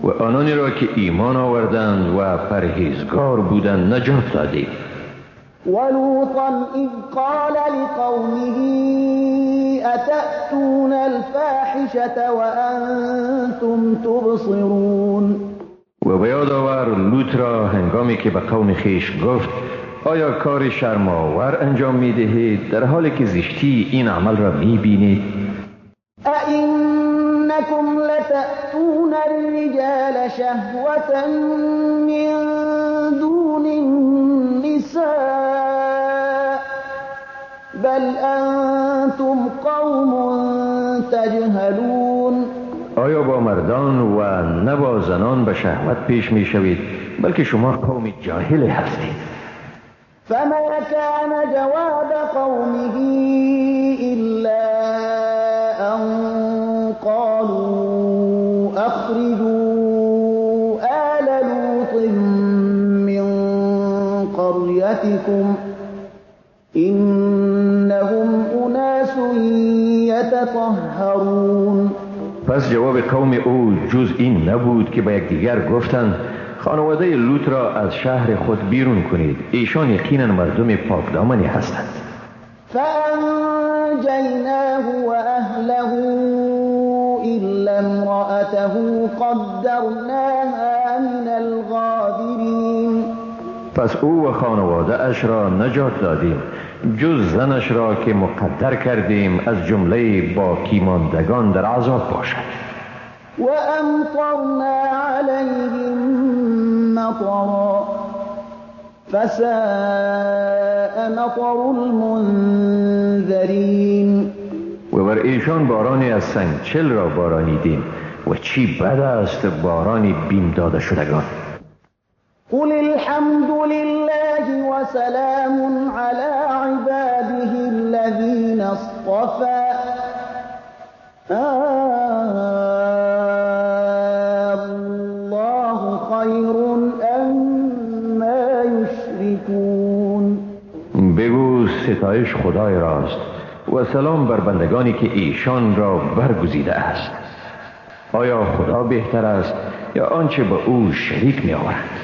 و آنانی را که ایمان آوردند و پرهیزگار بودند نجات دادیم. ولوطا إذ قال لقومه أتأتون الفاحشة وأنتم تبصرون. و به یاد آور لوط را هنگامی که به قوم خیش گفت آیا کار شرم‌آور انجام می‌دهید در حالی که زشتی این عمل را می‌بینید؟ أئنكم لتأتون الرجال شهوة من دون النساء بل أنتم قوم تجهلون. آیا با مردان و نه با زنان به شهوت پیش می شوید بلکه شما قوم جاهل هستید؟ فما كان جواب قومه إلا أن قالوا أخرجوا آل لوط من قريتكم إنهم أناس يتطهرون. پس جواب قوم او جز این نبود که به یکدیگر گفتند خانواده لوط را از شهر خود بیرون کنید، ایشان یقینا مردم پاکدامنی هستند. فأنجيناه وأهله إلا امرأته قدرناها من الغابرين. پس او و خانواده اش را نجات دادیم جز زنش را که مقدر کردیم از جمله باقی ماندگان در عذاب باشد. وأمطرنا عليهم مطرا فساء مطر المنذرين. و بر ایشان بارانی از سنگچل را بارانیدیم و چی بد است بارانی بیم داده شدگان. قل الحمد لله وسلام على عباده الذين اصطفى الله خير أما يشركون. بگو ستایش خدای راست و سلام بر بندگانی که ایشان را برگزیده است. آیا خدا بهتر است یا آنچه به او شریک می آورند؟